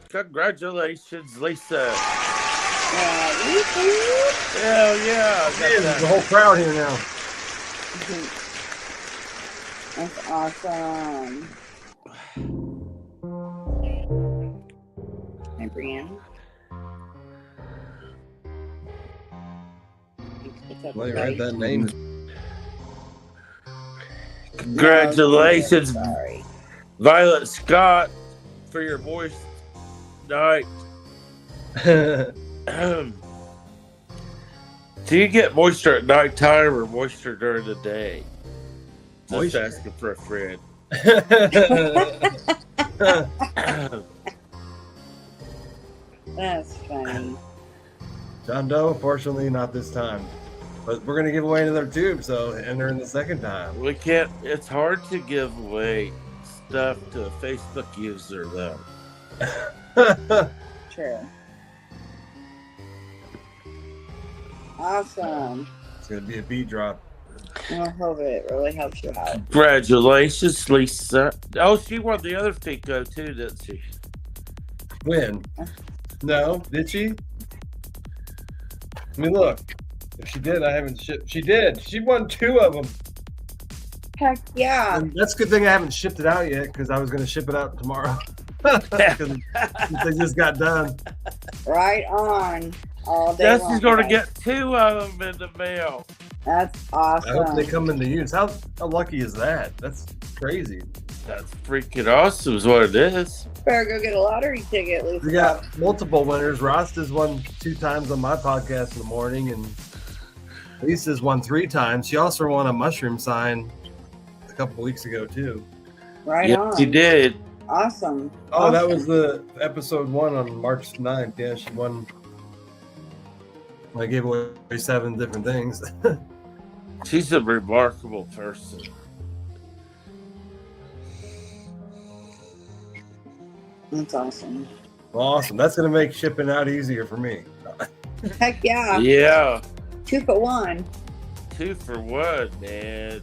Congratulations, Lisa. Lisa. Hell yeah. I got Man, there's that. a whole crowd here now. That's awesome. Hi, Brianna. Let me write that name. Congratulations, Sorry. Violet Scott, for your voice night. Do you get moisture at nighttime or moisture during the day? Just Moisture. asking for a friend. That's funny. John Doe, unfortunately, not this time. But we're gonna give away another tube, so enter in the second time. We can't. It's hard to give away stuff to a Facebook user, though. True. Awesome. It's gonna be a beat drop. I hope it really helps you out. Congratulations, Lisa. Oh, she won the other FECO too, didn't she? When? No, did she? Let me look. If she did, I haven't shipped. She did. She won 2 of them. Heck yeah. And that's a good thing I haven't shipped it out yet, because I was gonna ship it out tomorrow. 'Cause they just got done. Right on. All day Dusty's long, going to guys. get 2 of them in the mail. That's I hope they awesome. come into use. How lucky is that? That's crazy. That's freaking awesome, is what it is. Better go get a lottery ticket, Lisa. We got multiple winners. Ross has won 2 times on my podcast in the morning, and Lisa's won 3 times. She also won a mushroom sign a couple weeks ago too. Right Yes, on. she did. Awesome. Oh, that Awesome. was the episode 1 on March 9th. Yeah, she won. I gave away 7 different things. She's a remarkable person. That's awesome. Awesome. That's going to make shipping out easier for me. Heck yeah. Yeah. 2 for 1. 2 for 1, man.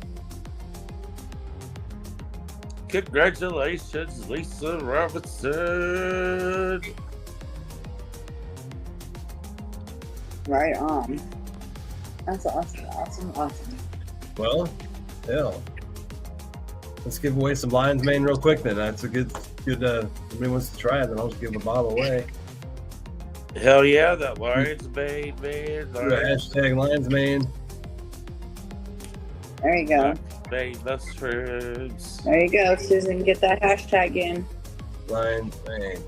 Congratulations, Lisa Robinson. Right on. That's awesome. Well, yeah. Let's give away some Lion's Mane real quick then. That's a good. If anybody wants to try it, then I'll just give a bottle away. Hell yeah, that Lion's Mane, man. Hashtag Lion's Mane. There you go. Mane best friends. There you go, Susan. Get that hashtag in. Lion's Mane.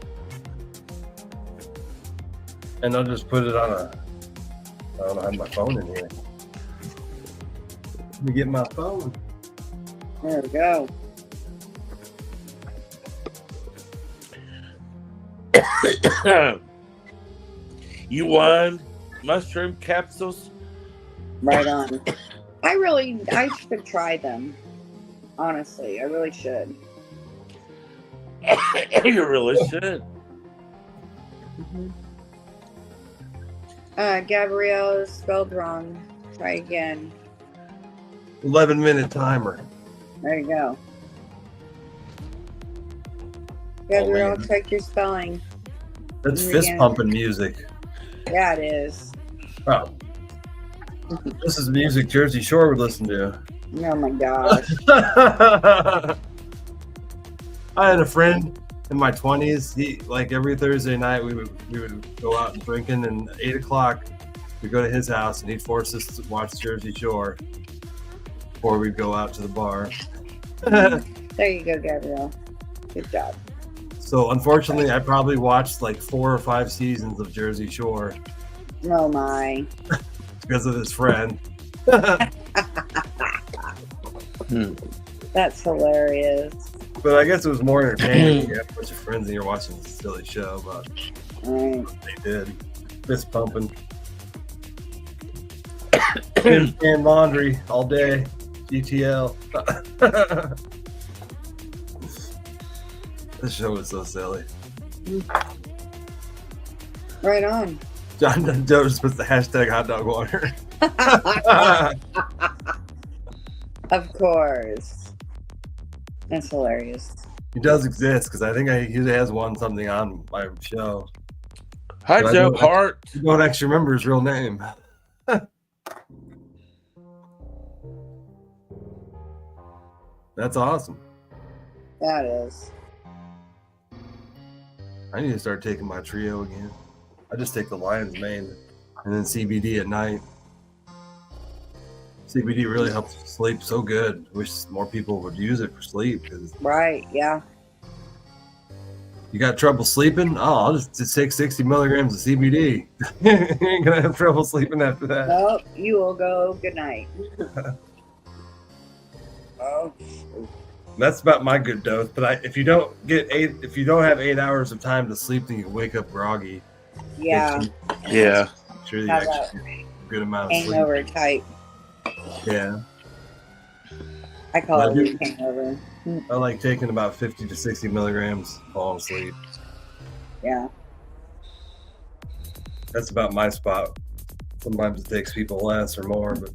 And I'll just put it on a. I don't have my phone in here. Let me get my phone. There we go. You won mushroom capsules. Right on. I should try them. Honestly, I really should. You really should. Gabrielle is spelled wrong. Try again. 11-minute timer. There you go. Gabrielle, man. check your spelling. That's Do it fist again. pumping music. Yeah, it is. Oh. This is music Jersey Shore would listen to. Oh my gosh. I had a friend in my 20s. He, like, every Thursday night we would go out and drinking, and 8 o'clock we'd go to his house and he'd force us to watch Jersey Shore before we'd go out to the bar. There you go, Gabrielle. Good job. So unfortunately I probably watched like 4 or 5 seasons of Jersey Shore Oh my. because of this friend. That's hilarious. But I guess it was more entertaining when you have a bunch of friends and you're watching this silly show about Right. what they did. Fist pumping. And laundry all day. GTL. This show is so silly. Right on. John Doe just puts the hashtag hot dog water. Of course. That's hilarious. He does exist because I think he has won something on my show. Hi, But I Joe don't- Hart. I don't actually remember his real name. That's awesome. That is. I need to start taking my trio again. I just take the Lion's Mane and then CBD at night. CBD really helps you sleep so good. Wish more people would use it for sleep because Right, yeah. you got trouble sleeping. Oh, I'll just take 60 milligrams of CBD. You ain't gonna have trouble sleeping after that. Oh, you will go. Good night. Oh, That's about my good dose. But if you don't have 8 hours of time to sleep, then you can wake up groggy. yeah. Yeah. Make sure you Have actually get a good amount of sleep. Hangover type. Yeah, I call I it do. weak hangover. I like taking about 50 to 60 milligrams, falling asleep. Yeah. That's about my spot. Sometimes it takes people less or more, but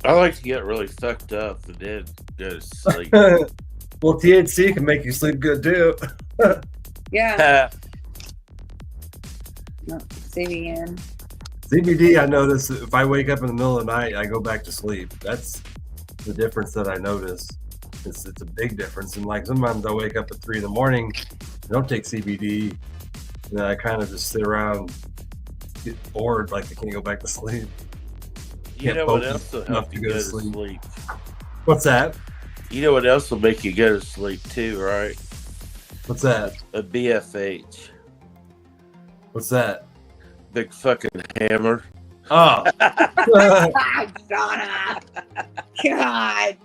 I like to get really fucked up and then go to sleep. well, THC can make you sleep good too. Yeah. No, CBN. CBD, I notice if I wake up in the middle of the night, I go back to sleep. That's the difference that I notice. It's a big difference. And like sometimes I wake up at 3 a.m, I don't take CBD, and then I kind of just sit around, get bored, like I can't go back to sleep. You Can't know what focus else will enough help to you go go to to sleep. sleep? What's that? You know what else will make you go to sleep too, right? What's that? A BFH. What's that? Big fucking hammer. Oh. Ah, Donna. God.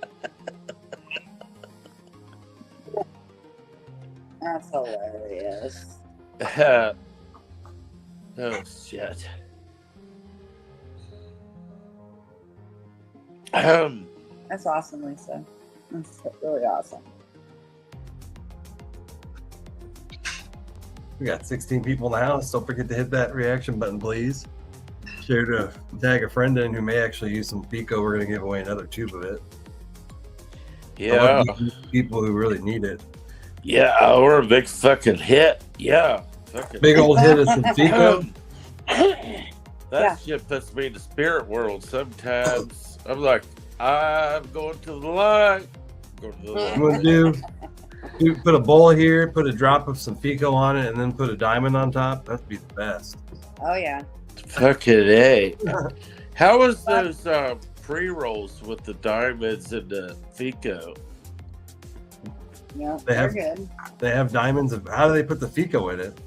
That's hilarious. Oh shit. That's awesome, Lisa. That's really awesome. We got 16 people in the house. Don't forget to hit that reaction button, please. sure to tag a friend in who may actually use some FECO. We're going to give away another tube of it. Yeah. People who really need it. Yeah, we're a big fucking hit. Yeah. Fucking Big old hit of some FECO. That shit puts me in the spirit world sometimes. I'm like, I'm going to the light. Go to the light. What do? You put a bowl here, put a drop of some FECO on it, and then put a diamond on top. That'd be the best. Oh yeah. Fucking A. How was those pre-rolls with the diamonds and the FECO? Yeah, They they're have- good. They have diamonds. How do they put the FECO in it?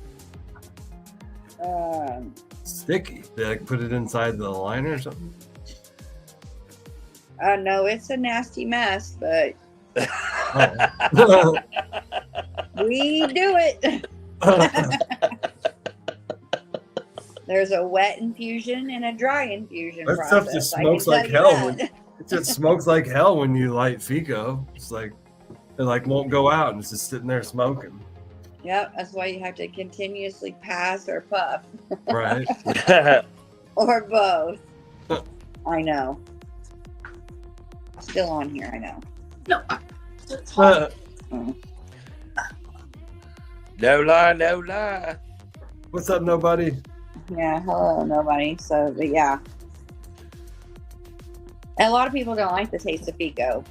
Sticky. They like put it inside the liner or something. No, it's a nasty mess, but Oh. we do it. There's a wet infusion and a dry infusion That process. stuff just I can smokes tell like you hell. that. It just smokes like hell when you light FECO. It's like it like won't go out and it's just sitting there smoking. Yep, that's why you have to continuously pass or puff Right. or both. I know. Still on here, I know. No lie, no lie. What's up, nobody? Yeah, hello, nobody. So, but yeah. And a lot of people don't like the taste of FECO.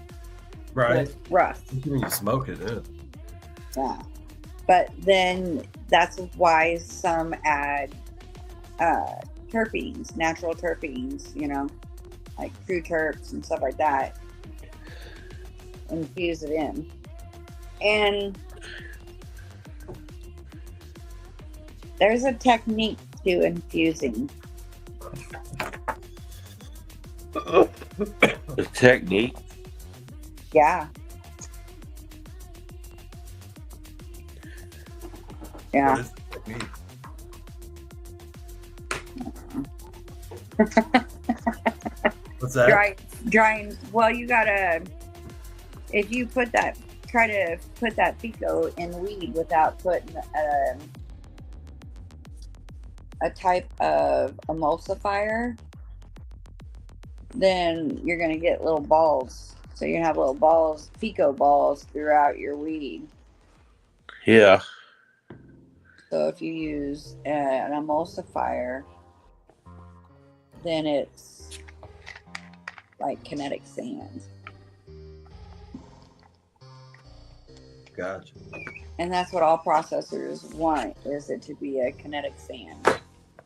Right. It's rough. When you smoke it, Yeah. But then that's why some add terpenes, natural terpenes, you know, like true terps and stuff like that. Infuse it in. And there's a technique to infusing. The technique. Yeah. Yeah. What is the technique? What's that? Drying. Well, you gotta, if you try to put that FECO in weed without putting a type of emulsifier, then you're gonna get little balls. So you're gonna have little balls, FECO balls throughout your weed. Yeah. So if you use an emulsifier, then it's like kinetic sand. Gotcha. And that's what all processors want, is it to be a kinetic sand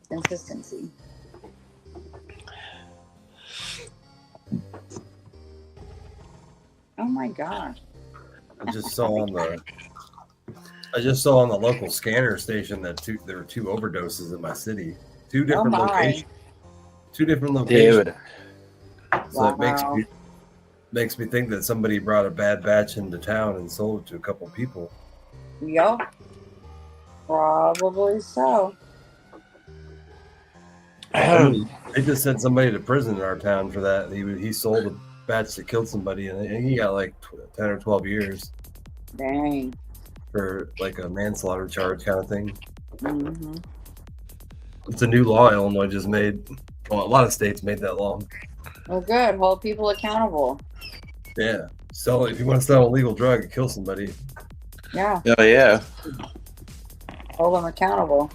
consistency. Oh my gosh. I just saw on the local scanner station that there were 2 overdoses in my city. 2 different my. locations. 2 different locations. Dude. So it Wow. makes me think that somebody brought a bad batch into town and sold it to a couple people. Yup. Probably so. They just sent somebody to prison in our town for that. He sold a batch that killed somebody, and he got like 10 or 12 years Dang. for like a manslaughter charge kind of thing. Mm-hmm. It's a new law Illinois just made. Well, a lot of states made that law. Well, good. Hold people accountable. Yeah. So if you want to sell a legal drug and kill somebody, Yeah. Oh yeah. Hold them accountable.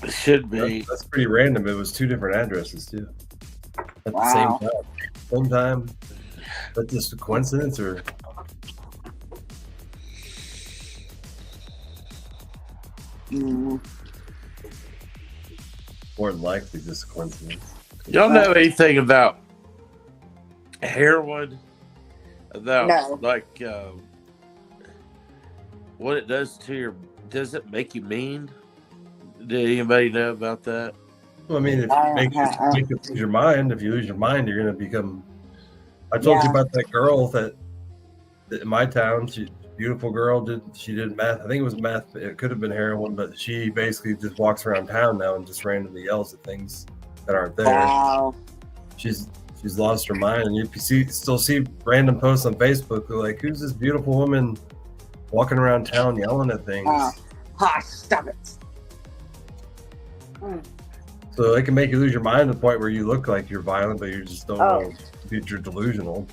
It should be. that's pretty random. It was 2 different addresses too. At Wow. the same time. Same time. That's just a coincidence, or Mm. more than likely just a coincidence. Y'all know anything about heroin? About No. like what it does to your? Does it make you mean? Did anybody know about that? Well, I mean, if I you make don't you lose your mind, if you lose your mind, you're going to become. I told you Yeah. about that girl that in my town. She beautiful girl did meth. I think it was meth. It could have been heroin, but she basically just walks around town now and just randomly yells at things that aren't there. Wow. She's lost her mind, and you still see random posts on Facebook who like, who's this beautiful woman walking around town yelling at things? Wow. Ha, stop it. Mm. So it can make you lose your mind to the point where you look like you're violent, but you just don't Oh. know if you're delusional.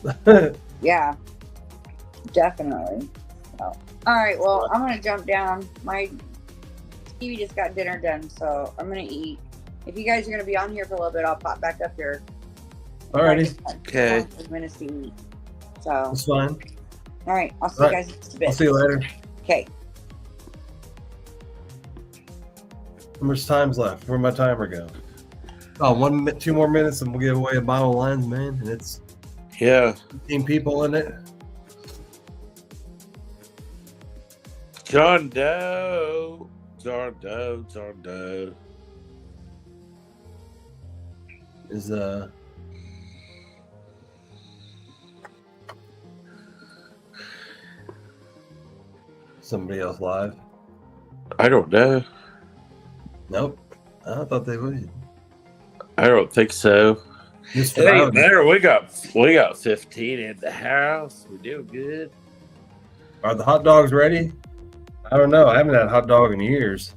Yeah, definitely. So, all right, well, I'm gonna jump down. My TV just got dinner done, so I'm gonna eat. If you guys are gonna be on here for a little bit, I'll pop back up here. Alrighty, Okay. Minutes to eat. So, that's fine. all right, I'll see All you right. guys in just a bit. I'll see you later. Okay. How much time's left? Where'd my timer go? Oh, 2 more minutes and we'll give away a bottle of Lions, man. And it's Yeah. 15 people in it. John Doe. John Doe. John Doe. Is somebody else live? I don't know. Nope. I thought they would. I don't think so. Just It ain't about. matter. We got 15 in the house. We do good. Are the hot dogs ready? I don't know. I haven't had a hot dog in years.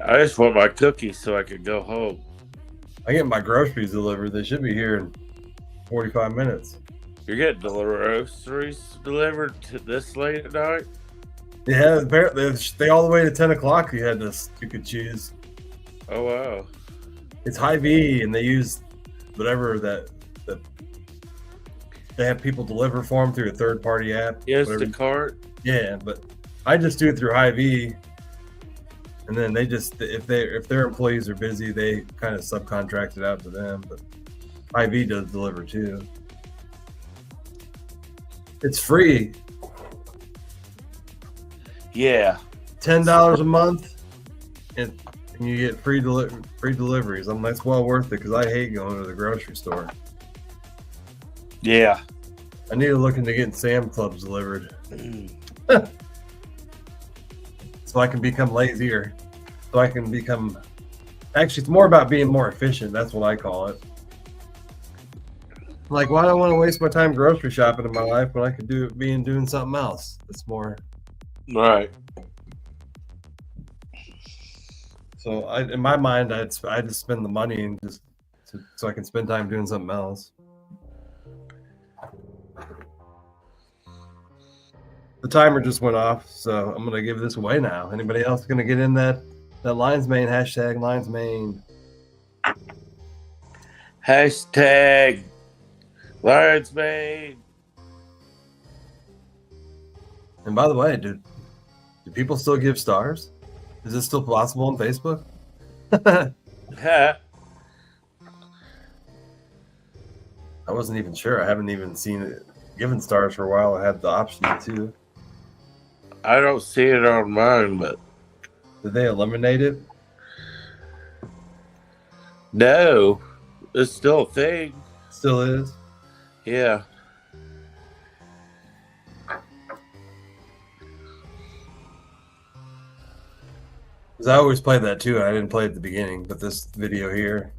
I just want my cookies so I can go home. I get my groceries delivered. They should be here in 45 minutes. You're getting the groceries delivered to this late at night? Yeah, apparently they all the way to 10 o'clock. You could choose. Oh wow. It's Hy-Vee, and they use whatever that they have people deliver for them through a third-party app. whatever. Instacart. Yeah, but I just do it through Hy-Vee, and then they just if their employees are busy, they kind of subcontract it out to them. But Hy-Vee does deliver too. It's free, Yeah. $10 a month, and you get free deliveries. That's well worth it because I hate going to the grocery store. Yeah. I need to look into getting Sam Clubs delivered so I can become lazier. So I can become. Actually, it's more about being more efficient. That's what I call it. Like, why do I want to waste my time grocery shopping in my life when I could doing something else? That's more. Right. So in my mind, I just spend the money and so I can spend time doing something else. The timer just went off, so I'm gonna give this away now. Anybody else gonna get in that Lions Main hashtag Lions Main? Hashtag Lions Main. And by the way, do people still give stars? Is this still possible on Facebook? Ha. I wasn't even sure. I haven't even seen it given stars for a while. I had the option to. I don't see it on mine, but Did they eliminate it? no, it's still a thing. Still is. Yeah. Because I always played that too. I didn't play it at the beginning, but this video here,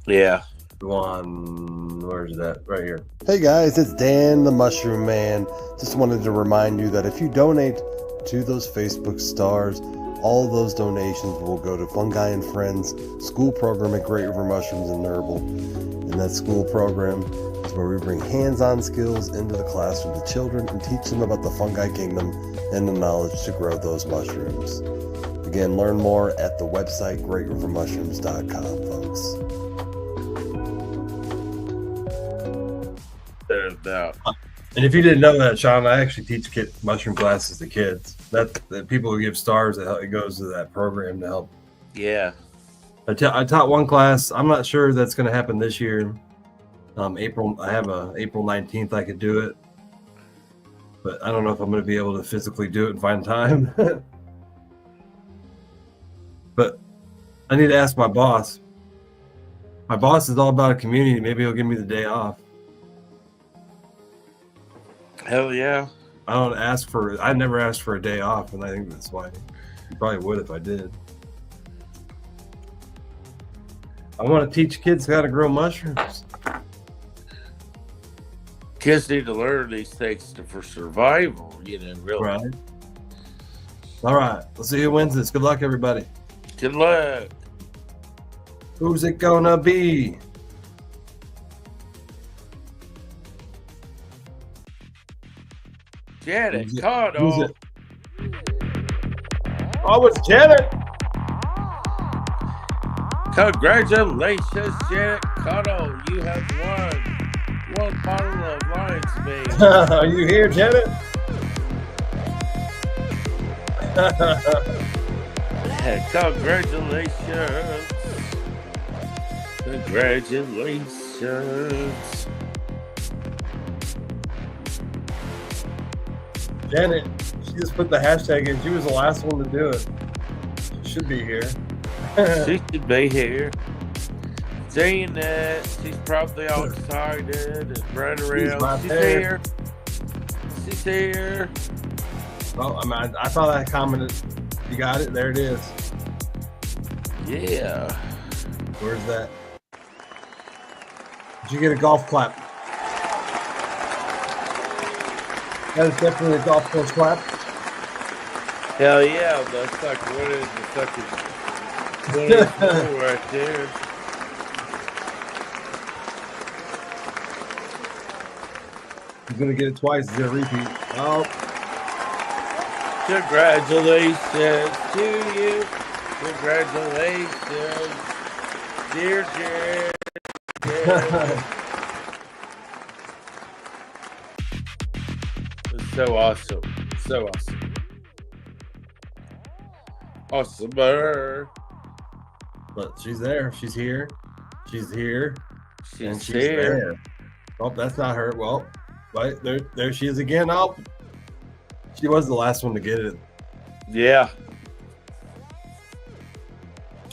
Yeah. the one, where's that? Right here. Hey guys, it's Dan the Mushroom Man. Just wanted to remind you that if you donate to those Facebook stars, all of those donations will go to Fungi and Friends school program at Great River Mushrooms and Herbal. And that school program is where we bring hands-on skills into the classroom to children and teach them about the fungi kingdom and the knowledge to grow those mushrooms. Again, learn more at the website greatrivermushrooms.com, folks. There's that. And if you didn't know that, Sean, I actually teach mushroom classes to kids. That people who give stars, it goes to that program to help. Yeah. I taught one class. I'm not sure that's going to happen this year. April. I have a April 19th. I could do it, but I don't know if I'm going to be able to physically do it and find time. But I need to ask my boss. My boss is all about a community. Maybe he'll give me the day off. Hell yeah. I never asked for a day off, and I think that's why he probably would if I did. I want to teach kids how to grow mushrooms. Kids need to learn these things for survival, really. Right. All right. We'll see who wins this. Good luck, everybody. Good luck. Who's it gonna be? Janet, Who's it? caught Who's on. it? Oh, it's Janet. Congratulations, Janet Cottle. You have won 1 bottle of Lion's Mane. Are you here, Janet? Congratulations. Congratulations. Janet, she just put the hashtag in. She was the last one to do it. She should be here. She should be here. Seeing that, she's probably all excited and running around. right She's there. here. She's here. Well, I thought I commented. You got it. There it is. Yeah. Where's that? Did you get a golf clap? That is definitely a golf course clap. Hell yeah. That's like one of the fucking 24 right there. He's gonna get it twice. He's gonna repeat. Oh, Congratulations to you. Congratulations, dear Jared. It's so awesome. So awesome. Awesomer. but she's there. She's here. She's here. And She's she's there. there. Oh, that's not her. Well, right there she is again. Oh, she was the last one to get it. Yeah.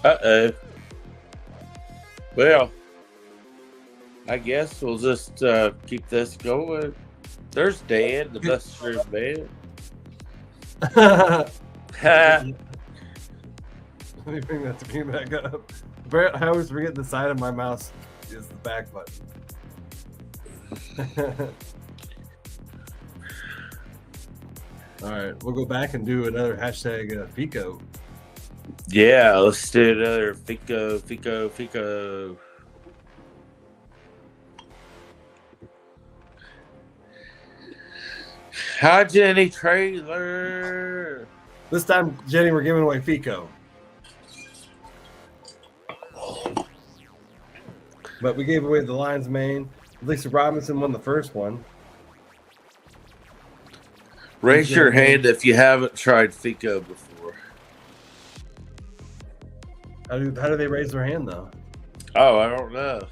Uh-oh. Well, I guess we'll just keep this going. There's Dan, the mushroom man. Let me bring that screen back up. I always forget the side of my mouse is the back button. All right, we'll go back and do another hashtag FECO. Yeah, let's do another FECO. Hi, Jenny Trailer. This time, Jenny, we're giving away FECO. But we gave away the Lion's Mane. Lisa Robinson won the first one. Raise your hand if you haven't tried FECO before. How do they raise their hand, though? Oh, I don't know.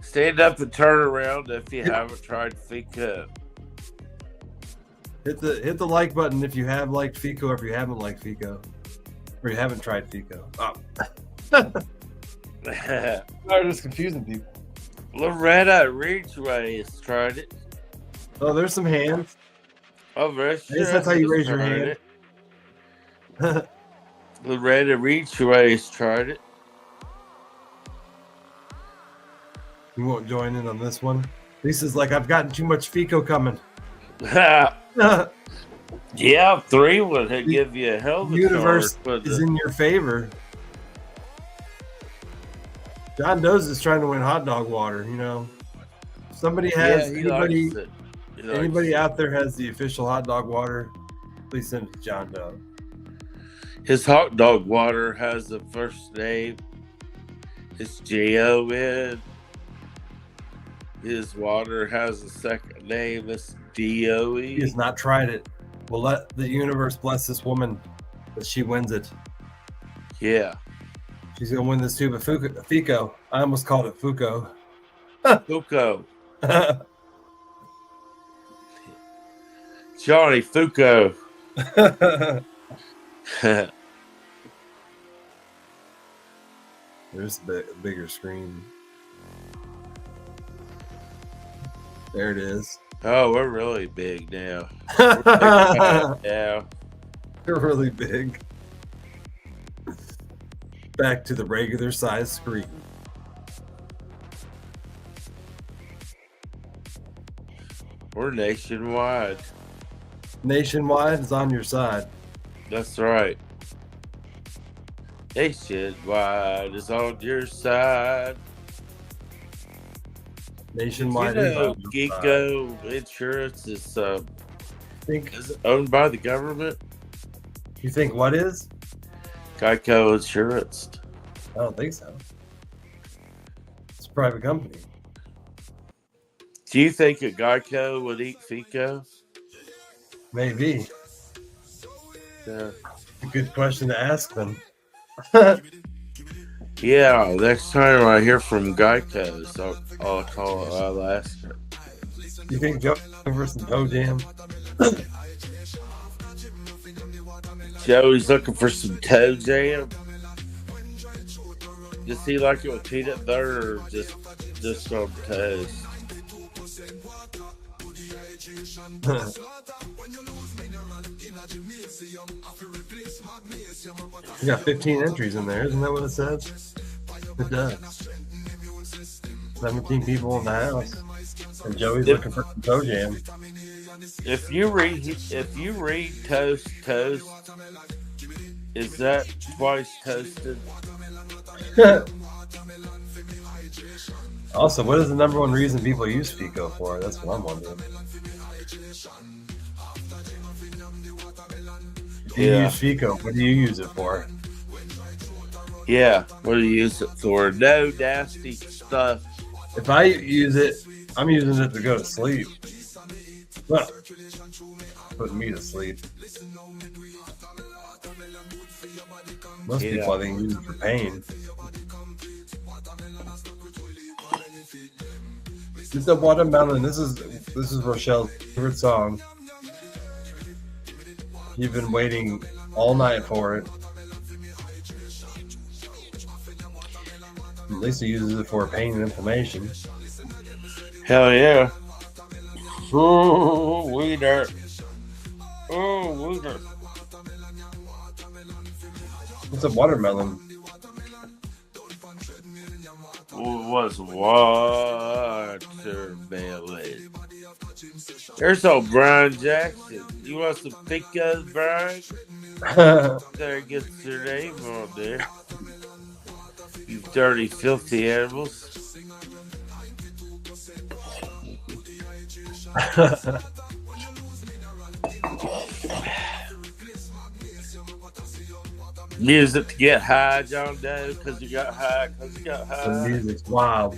Stand up and turn around if you haven't tried FECO. Hit the like button if you have liked FECO or if you haven't liked FECO. Or you haven't tried FECO. Oh. I'm just confusing people. Loretta Ridgeway has tried it. Oh, there's some hands. Oh, I guess that's how you raise your hand. Loretta Ridgeway has tried it. You won't join in on this one. Lisa's like, I've gotten too much FECO coming. Yeah, 3 would give you a hell of a The universe charge, but is in your favor. John Doe's is trying to win hot dog water, you know. Somebody has he anybody likes it. He likes anybody it. out there has the official hot dog water, please send it to John Doe. His hot dog water has the first name. It's J-O-N. His water has a second name. It's D-O-E. He has not tried it. We'll let the universe bless this woman that she wins it. Yeah. She's gonna win this tube of FECO. I almost called it FUCO. Fuco. Johnny Fuco. There's a bigger screen. There it is. Oh, we're really big now. We're big now. They're really big. Back to the regular size screen. We're nationwide. Nationwide is on your side. That's right. Nationwide is on your side. Nationwide You is know, on your side. Geico Insurance Think is owned by the government. you think what is? Geico Insurance. I don't think so. It's a private company. Do you think a Geico would eat FECO? Maybe. Yeah. A good question to ask them. Yeah, next time I hear from Geico, so I'll ask her. You think Joe for some toe jam? Joey's looking for some toe jam. Does he like it with peanut butter or just on toast? You got 15 entries in there, isn't that what it says? It does. 17 people in the house, and Joey's looking for some toe jam. If you read toast, is that twice toasted? Also, what is the number one reason people use FECO for? That's what I'm wondering. If you use FECO, what do you use it for? Yeah, what do you use it for? No nasty stuff. If I use it, I'm using it to go to sleep. Well, putting me to sleep. Most people, I think, use it for pain. It's the watermelon. This is Rochelle's favorite song. You've been waiting all night for it. At least he uses it for pain and inflammation. Hell yeah. Oh, wiener. Oh, wiener. What's a watermelon? Was watermelon. There's old Brian Jackson. You want some FECO, Brian? There gets your name on there. You dirty, filthy animals. Music to get high, John Doe, because you got high, The music's wild.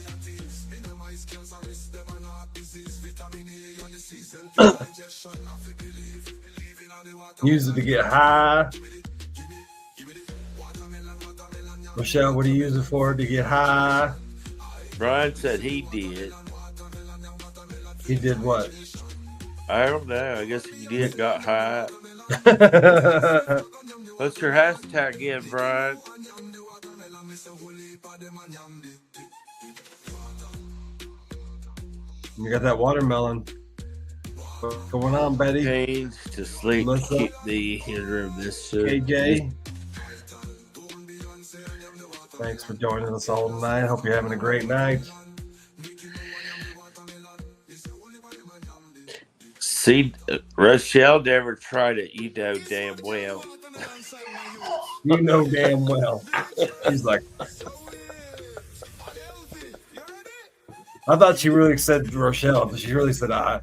Use it to get high. Rochelle, what do you use it for to get high? Brian said he did. He did what? I don't know. I guess he did got high. What's your hashtag again, Brian? You got that watermelon. What's going on, Betty? Change to sleep. Keep the heater of this shit. KJ. Thanks for joining us all tonight. Hope you're having a great night. See, Rochelle never tried it. You know damn well. You know damn well. He's like, I thought she really said Rochelle, but she really said I.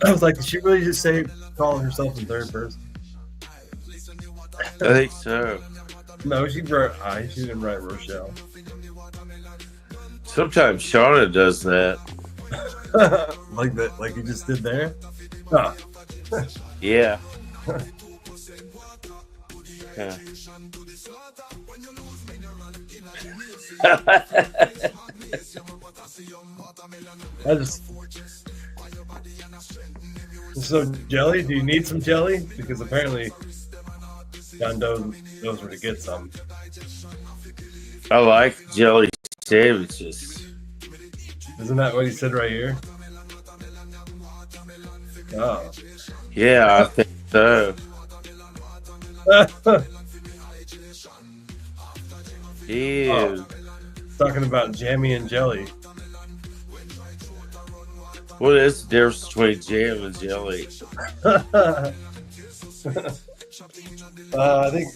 I was like, did she really just say calling herself in third person? I think so. No, she wrote I. She didn't write Rochelle. Sometimes Shauna does that. Like that, like you just did there. Huh. Yeah. Yeah. I just. So jelly? Do you need some jelly? Because apparently John Doe knows where to get some. I like jelly sandwiches. Isn't that what he said right here? Oh. Yeah, I think so. Ew. Oh. Talking about jammy and jelly. What is the difference between jam and jelly? I think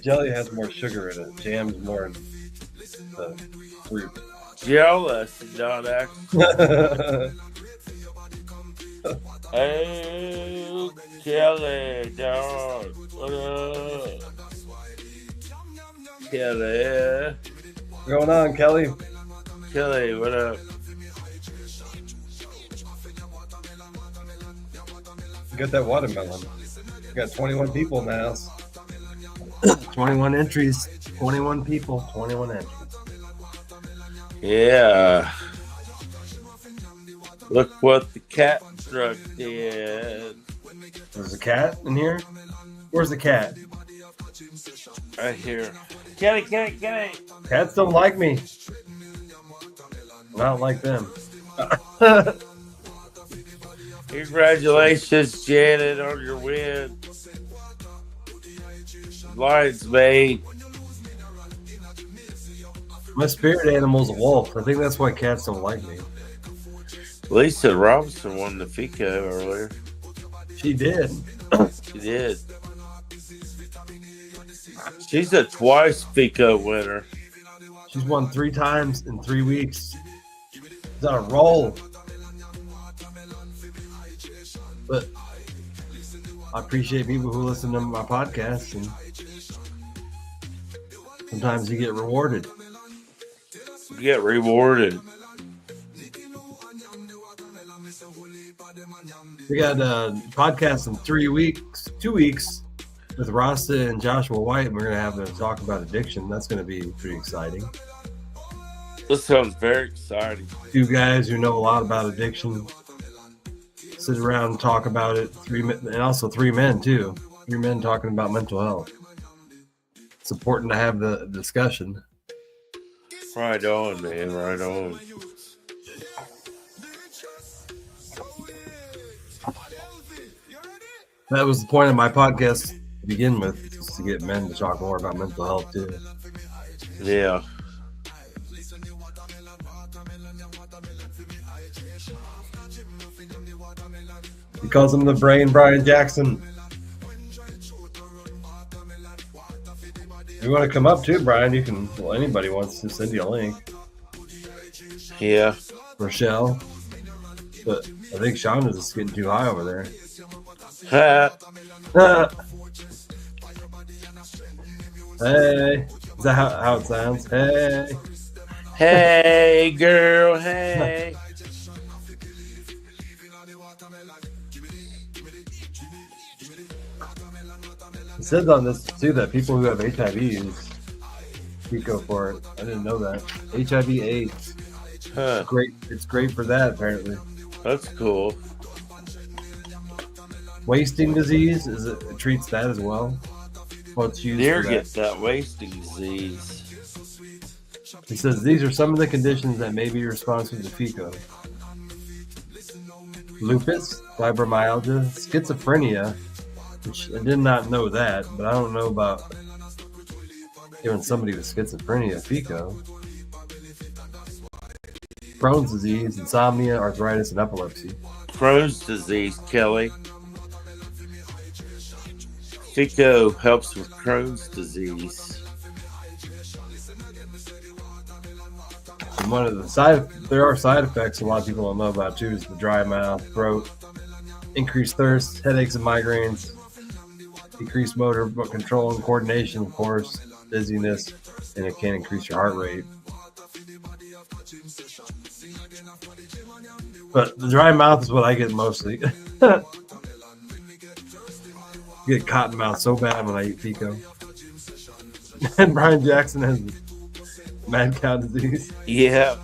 jelly has more sugar in it. Jam's more in the fruit. Jealous, not actually. Oh, Kelly, dog. What up? Kelly. What's going on, Kelly? Kelly, what up? You got that watermelon. You got 21 people in the house. 21 entries. 21 people. 21 entries. Yeah. Look what the cat truck did. There's a cat in here? Where's the cat? Right here. Kelly. Cats don't like me. I don't like them. Congratulations, Janet, on your win. Lions made. My spirit animal's a wolf. I think that's why cats don't like me. Lisa Robinson won the FECO earlier. She did. She did. She's a twice FECO winner. She's won 3 times in 3 weeks. She's on a roll. But I appreciate people who listen to my podcast, and sometimes you get rewarded. You get rewarded. We got a podcast in 3 weeks, 2 weeks with Rasta and Joshua White, and we're going to have a talk about addiction. That's going to be pretty exciting. This sounds very exciting. 2 guys who know a lot about addiction sit around and talk about it. 3 men, and also 3 men too. 3 men talking about mental health. It's important to have the discussion. Right on, man. Right on. That was the point of my podcast to begin with, just to get men to talk more about mental health too. Yeah. He calls him the brain, Brian Jackson. If you want to come up too, Brian, you can. Well, anybody wants to send you a link. Yeah. Rochelle. But I think Sean is just getting too high over there. Hey. Is that how it sounds? Hey. Hey, girl. Hey. It says on this too that people who have HIV use FECO for it. I didn't know that. HIV/AIDS. Huh. Great. It's great for that apparently. That's cool. Wasting disease it treats that as well. Well, it's used Deer for gets that. that wasting disease. He says these are some of the conditions that may be responsive to FECO: lupus, fibromyalgia, schizophrenia, which I did not know that, but I don't know about giving somebody with schizophrenia FECO. Crohn's disease, insomnia, arthritis, and epilepsy. Crohn's disease, Kelly. FECO helps with Crohn's disease. And one of the there are side effects a lot of people don't know about too, is the dry mouth, throat, increased thirst, headaches and migraines, decreased motor control and coordination, of course, dizziness, and it can increase your heart rate. But the dry mouth is what I get mostly. Get cotton mouth so bad when I eat FECO. And Brian Jackson has mad cow disease. Yeah.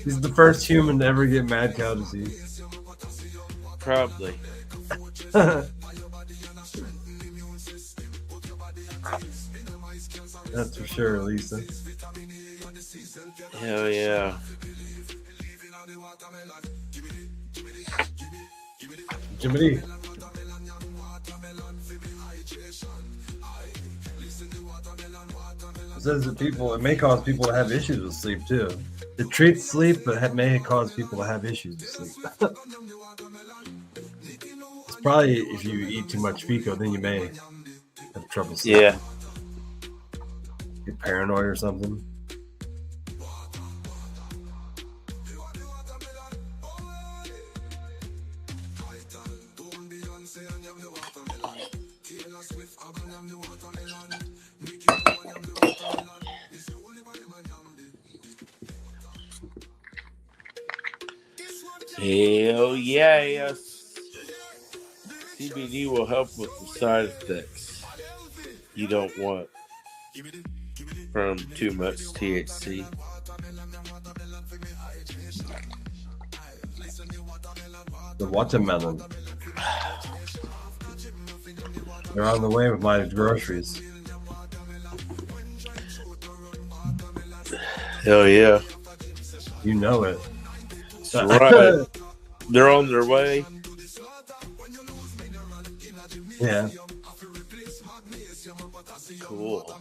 He's the first human to ever get mad cow disease. Probably. That's for sure, Lisa. Hell yeah. Jiminy. It says that it may cause people to have issues with sleep too. It treats sleep, but may cause people to have issues with sleep. It's Probably if you eat too much FECO, then you may have trouble sleeping. Yeah. Get paranoid or something. Hell yeah, yes. CBD will help with the side effects you don't want from too much THC. The watermelon. They're on the way with my groceries. Hell yeah. You know it. That's right. They're on their way. Yeah. Cool.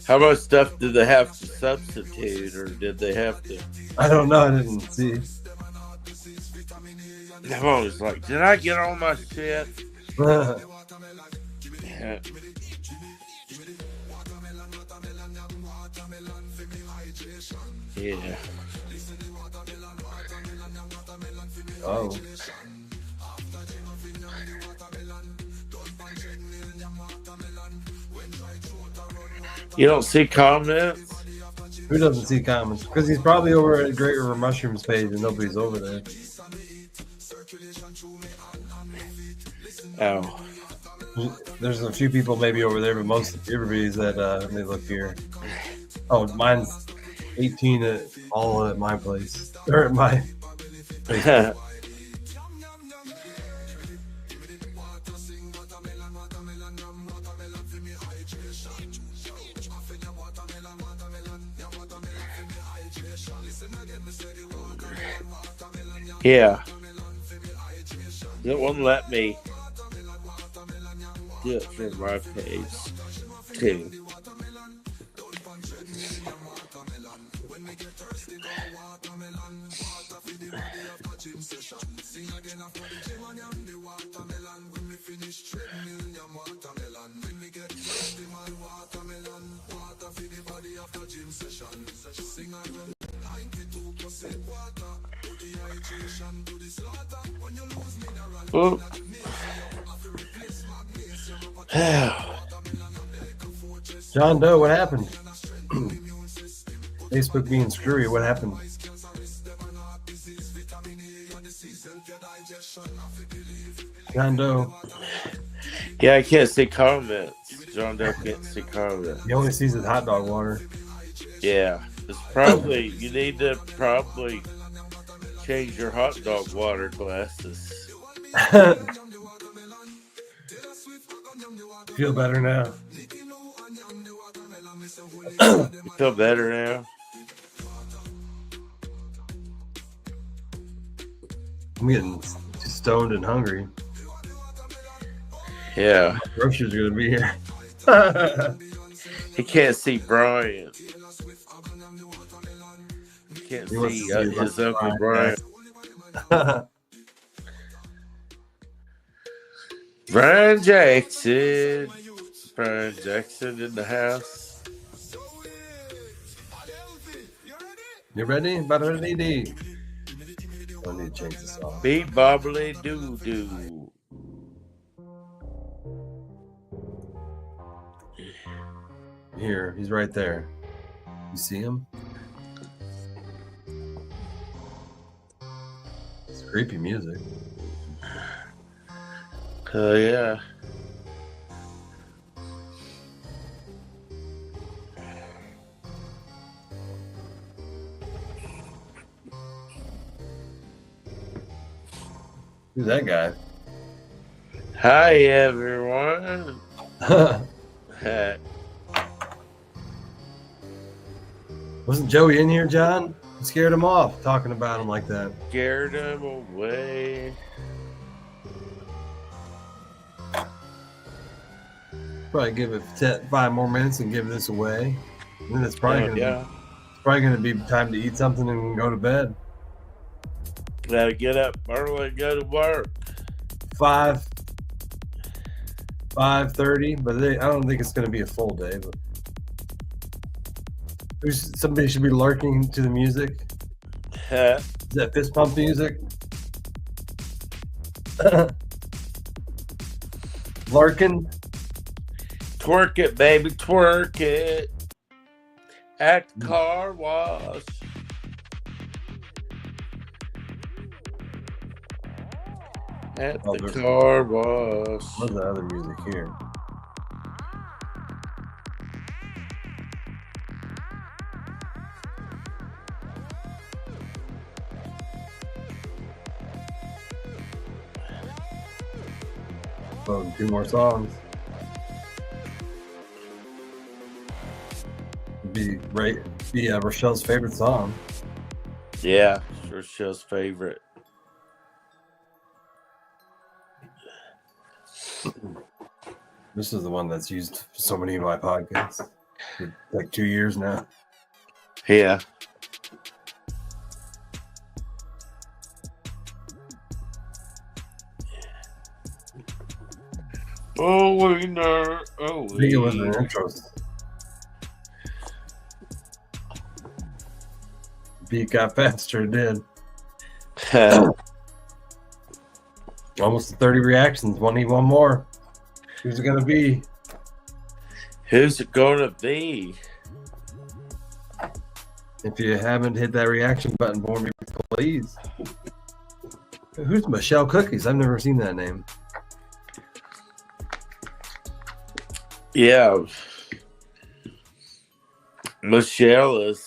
How much stuff did they have to substitute, or did they have to? I don't know. I didn't see. I'm always like, did I get all my shit? Yeah. Yeah. Oh. You don't see comments? Who doesn't see comments? Because he's probably over at Great River Mushrooms page and nobody's over there. Oh. There's a few people maybe over there, but everybody's at, let me look here. Oh, mine's 18 all at my place. Or at my place. Yeah. It won't let me do it from my page, too. Oh. John Doe, what happened? Facebook being screwy, what happened? John Doe. Yeah, I can't see comments. John Doe can't see comments. He only sees his hot dog water. Yeah. It's probably, you need to probably change your hot dog water glasses. Feel better now. You feel better now? I'm getting stoned and hungry. Yeah. Groceries are gonna be here. He can't see Brian. He can't He wants see to see his like Uncle Brian. Brian. Brian Jackson. Brian Jackson in the house. You ready? About ready? I need to change this song. Beat bobbly doo doo. Here, he's right there. You see him? It's creepy music. Oh yeah. Who's that guy? Hi everyone. Wasn't Joey in here, John? You scared him off talking about him like that. Scared him away. Probably give it 5 more minutes and give this away. And then it's probably gonna be time to eat something and go to bed. Gotta get up early and go to work. 5:30, but I don't think it's going to be a full day. But somebody should be lurking to the music. Huh? Is that fist pump music? Larkin? Twerk it, baby, twerk it. At the car wash. At the car wash. What's the other music here? Oh, 2 more songs. Be Rochelle's favorite song. Yeah, Rochelle's favorite. This is the one that's used for so many of my podcasts. For like 2 years now. Yeah. Oh, winner. Oh, I think it was an intro. Beat got faster, it did. Almost 30 reactions. Need one more. Who's it gonna be? Who's it gonna be? If you haven't hit that reaction button for me, please. Who's Michelle Cookies? I've never seen that name. Yeah. Michelle is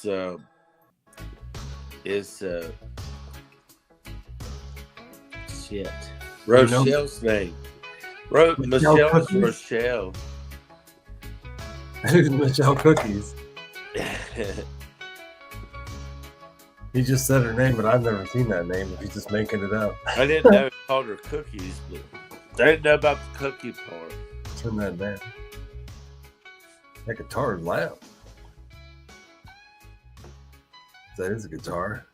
shit. Rochelle's name. Michelle is Rochelle. Who's Michelle Cookies? He just said her name, but I've never seen that name. If he's just making it up. I didn't know he called her Cookies, but I didn't know about the cookie part. Turn that down. That guitar is loud. That is a guitar.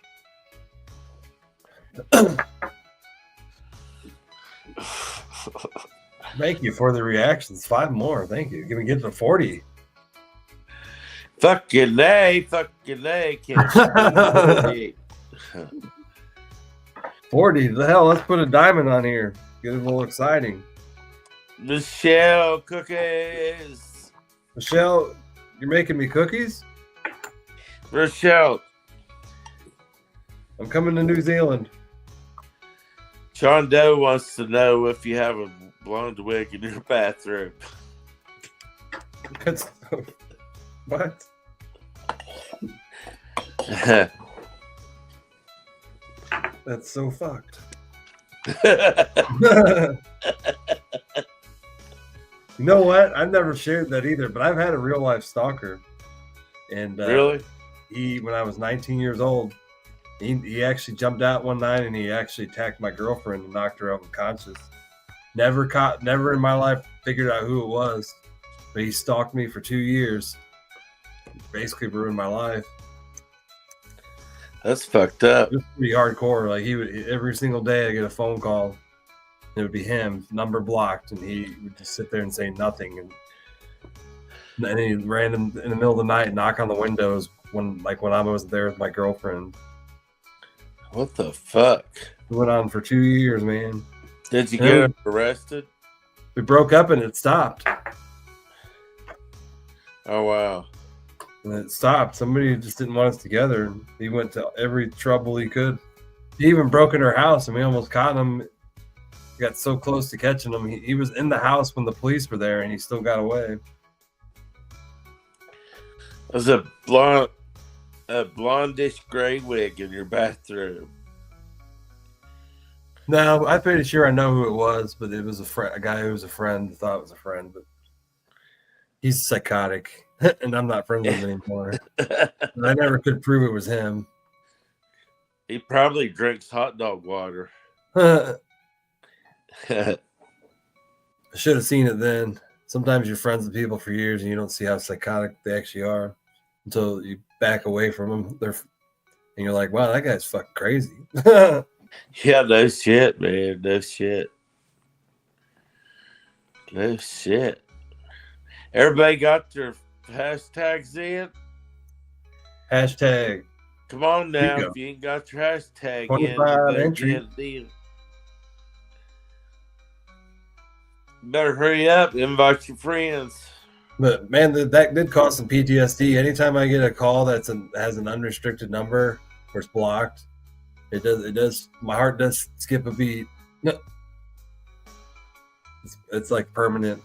Thank you for the reactions. 5 more. Thank you. Give me get to 40. Fucking A. Can't 40. The hell? Let's put a diamond on here. Get it a little exciting. Michelle Cookies. Michelle, you're making me cookies? Rochelle. I'm coming to New Zealand. John Doe wants to know if you have a blonde wig in your bathroom. That's what? That's so fucked. You know what? I've never shared that either, but I've had a real life stalker. And Really? When I was 19 years old, he actually jumped out one night and he actually attacked my girlfriend and knocked her unconscious. Never in my life figured out who it was, but he stalked me for 2 years. Basically ruined my life. That's fucked up. It was pretty hardcore. Like he would every single day I get a phone call. It would be him, number blocked, and he would just sit there and say nothing. And then he random in the middle of the night knock on the windows when I was there with my girlfriend. What the fuck? It went on for 2 years, man. Did you get arrested? We broke up and it stopped. Oh wow. And it stopped. Somebody just didn't want us together. He went to every trouble he could. He even broke in her house and we almost caught him. We got so close to catching him. He was in the house when the police were there and he still got away. There's a blondish gray wig in your bathroom. No, I'm pretty sure I know who it was, but it was a guy who was a friend. Thought it was a friend, but he's psychotic, and I'm not friends with him anymore. But I never could prove it was him. He probably drinks hot dog water. I should have seen it then. Sometimes you're friends with people for years and you don't see how psychotic they actually are until you back away from them. And you're like, wow, that guy's fucking crazy. Yeah, no shit, man. No shit. Oh shit! Everybody got their hashtags in. Hashtag Come on now, FECO. if you ain't got your hashtag in, you 25 better entry. get it in. Better hurry up, invite your friends. But man, that did cause some PTSD. Anytime I get a call has an unrestricted number or it's blocked, it does. My heart does skip a beat. No, it's like permanent.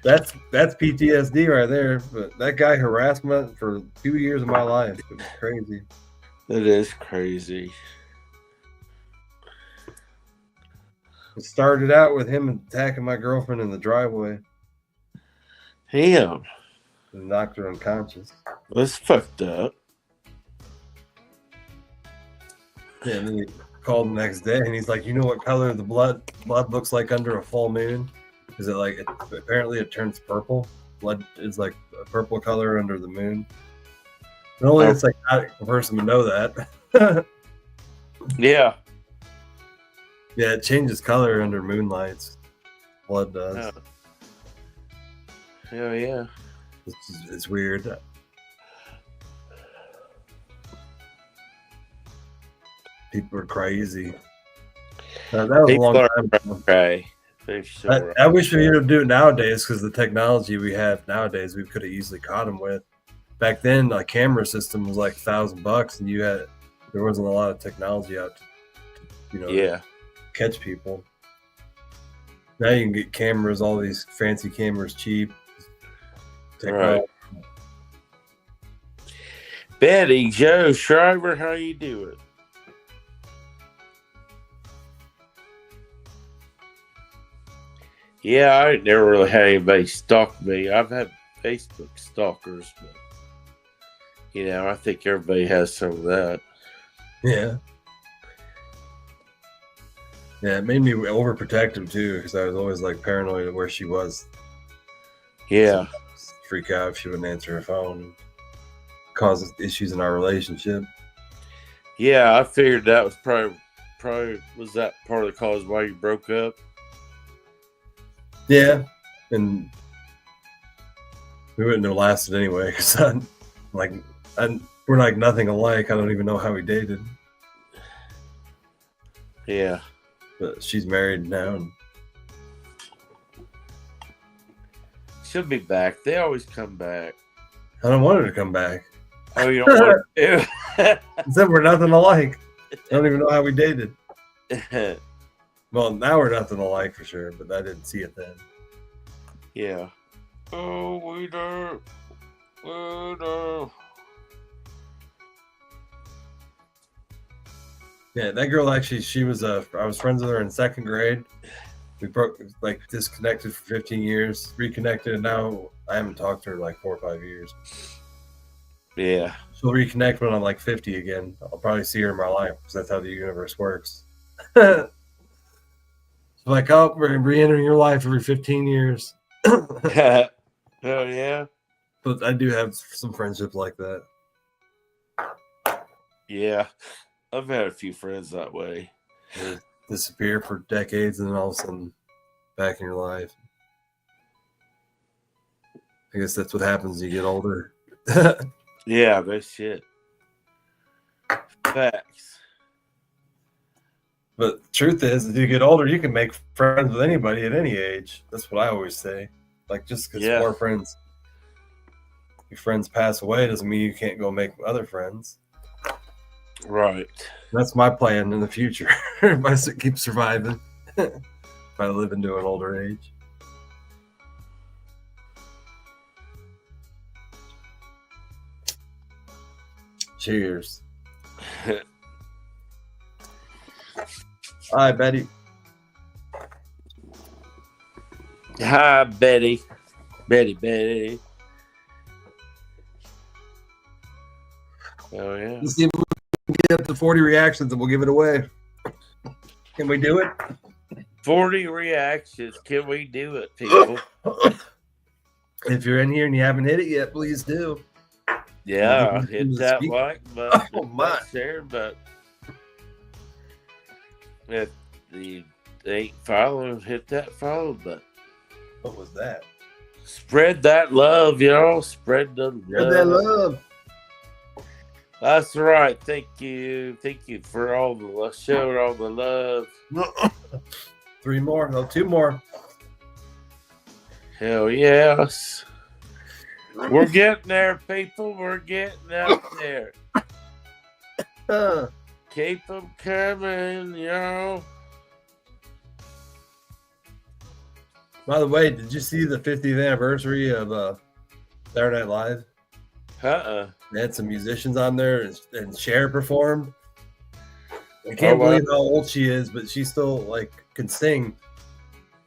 That's PTSD right there. But that guy harassed me for 2 years of my life. It was crazy. That is crazy. It started out with him attacking my girlfriend in the driveway Damn, and knocked her unconscious. that's fucked up. Yeah, and then he called the next day and he's like, "You know what color the blood looks like under a full moon? Is it like apparently it turns purple? Blood is like a purple color under the moon. Not only it's like not a person would know that. Yeah. Yeah, it changes color under moonlights. Blood does. Hell yeah. It's weird. People are crazy. That was a long time ago. Okay. Sure. I wish we could do it nowadays because the technology we have nowadays, we could have easily caught them with. Back then, a camera system was like $1,000, and there wasn't a lot of technology out to Yeah. catch people. Now you can get cameras, all these fancy cameras, cheap. Right. Betty Joe Shriver, how you doing? Yeah, I ain't never really had anybody stalk me. I've had Facebook stalkers, but I think everybody has some of that. Yeah. Yeah, it made me overprotective too, because I was always like paranoid of where she was. Yeah. Freak out if she wouldn't answer her phone. Cause issues in our relationship. Yeah, I figured that was probably was that part of the cause why you broke up. Yeah, and we wouldn't have lasted anyway. Cause we're like nothing alike. I don't even know how we dated. Yeah, but she's married now, and she'll be back. They always come back. I don't want her to come back. Oh, you don't want her to? Except we're nothing alike. I don't even know how we dated. Well, now we're nothing alike for sure, but I didn't see it then. Yeah. Oh, we don't. Oh, no. Yeah, that girl actually, I was friends with her in second grade. We disconnected for 15 years, reconnected, and now I haven't talked to her in like 4 or 5 years. Yeah. She'll reconnect when I'm like 50 again. I'll probably see her in my life because that's how the universe works. So like, oh, we're re-entering your life every 15 years. Oh, yeah. But I do have some friendships like that. Yeah. I've had a few friends that way. They disappear for decades and then all of a sudden back in your life. I guess that's what happens as you get older. Yeah, that's shit. Facts. But the truth is, as you get older, you can make friends with anybody at any age. That's what I always say. Like, just because your friends pass away doesn't mean you can't go make other friends. Right. That's my plan in the future. If I keep surviving, if I live into an older age. Cheers. Hi, Betty. Hi, Betty. Betty. Oh, yeah. Let's see if we can get up to 40 reactions and we'll give it away. Can we do it? 40 reactions. Can we do it, people? If you're in here and you haven't hit it yet, please do. Yeah, hit that like button. Oh, my. Share button. If the ain't following, hit that follow button. What was that? Spread that love, y'all. Spread the Spread that love. love. That's right. Thank you. Thank you for all the showing all the love. 3 more. No, 2 more. Hell yes. We're getting there, people. We're getting out there. Keep them coming, y'all. By the way, did you see the 50th anniversary of Saturday Night Live? They had some musicians on there, and Cher performed. I can't believe how old she is, but she still like can sing.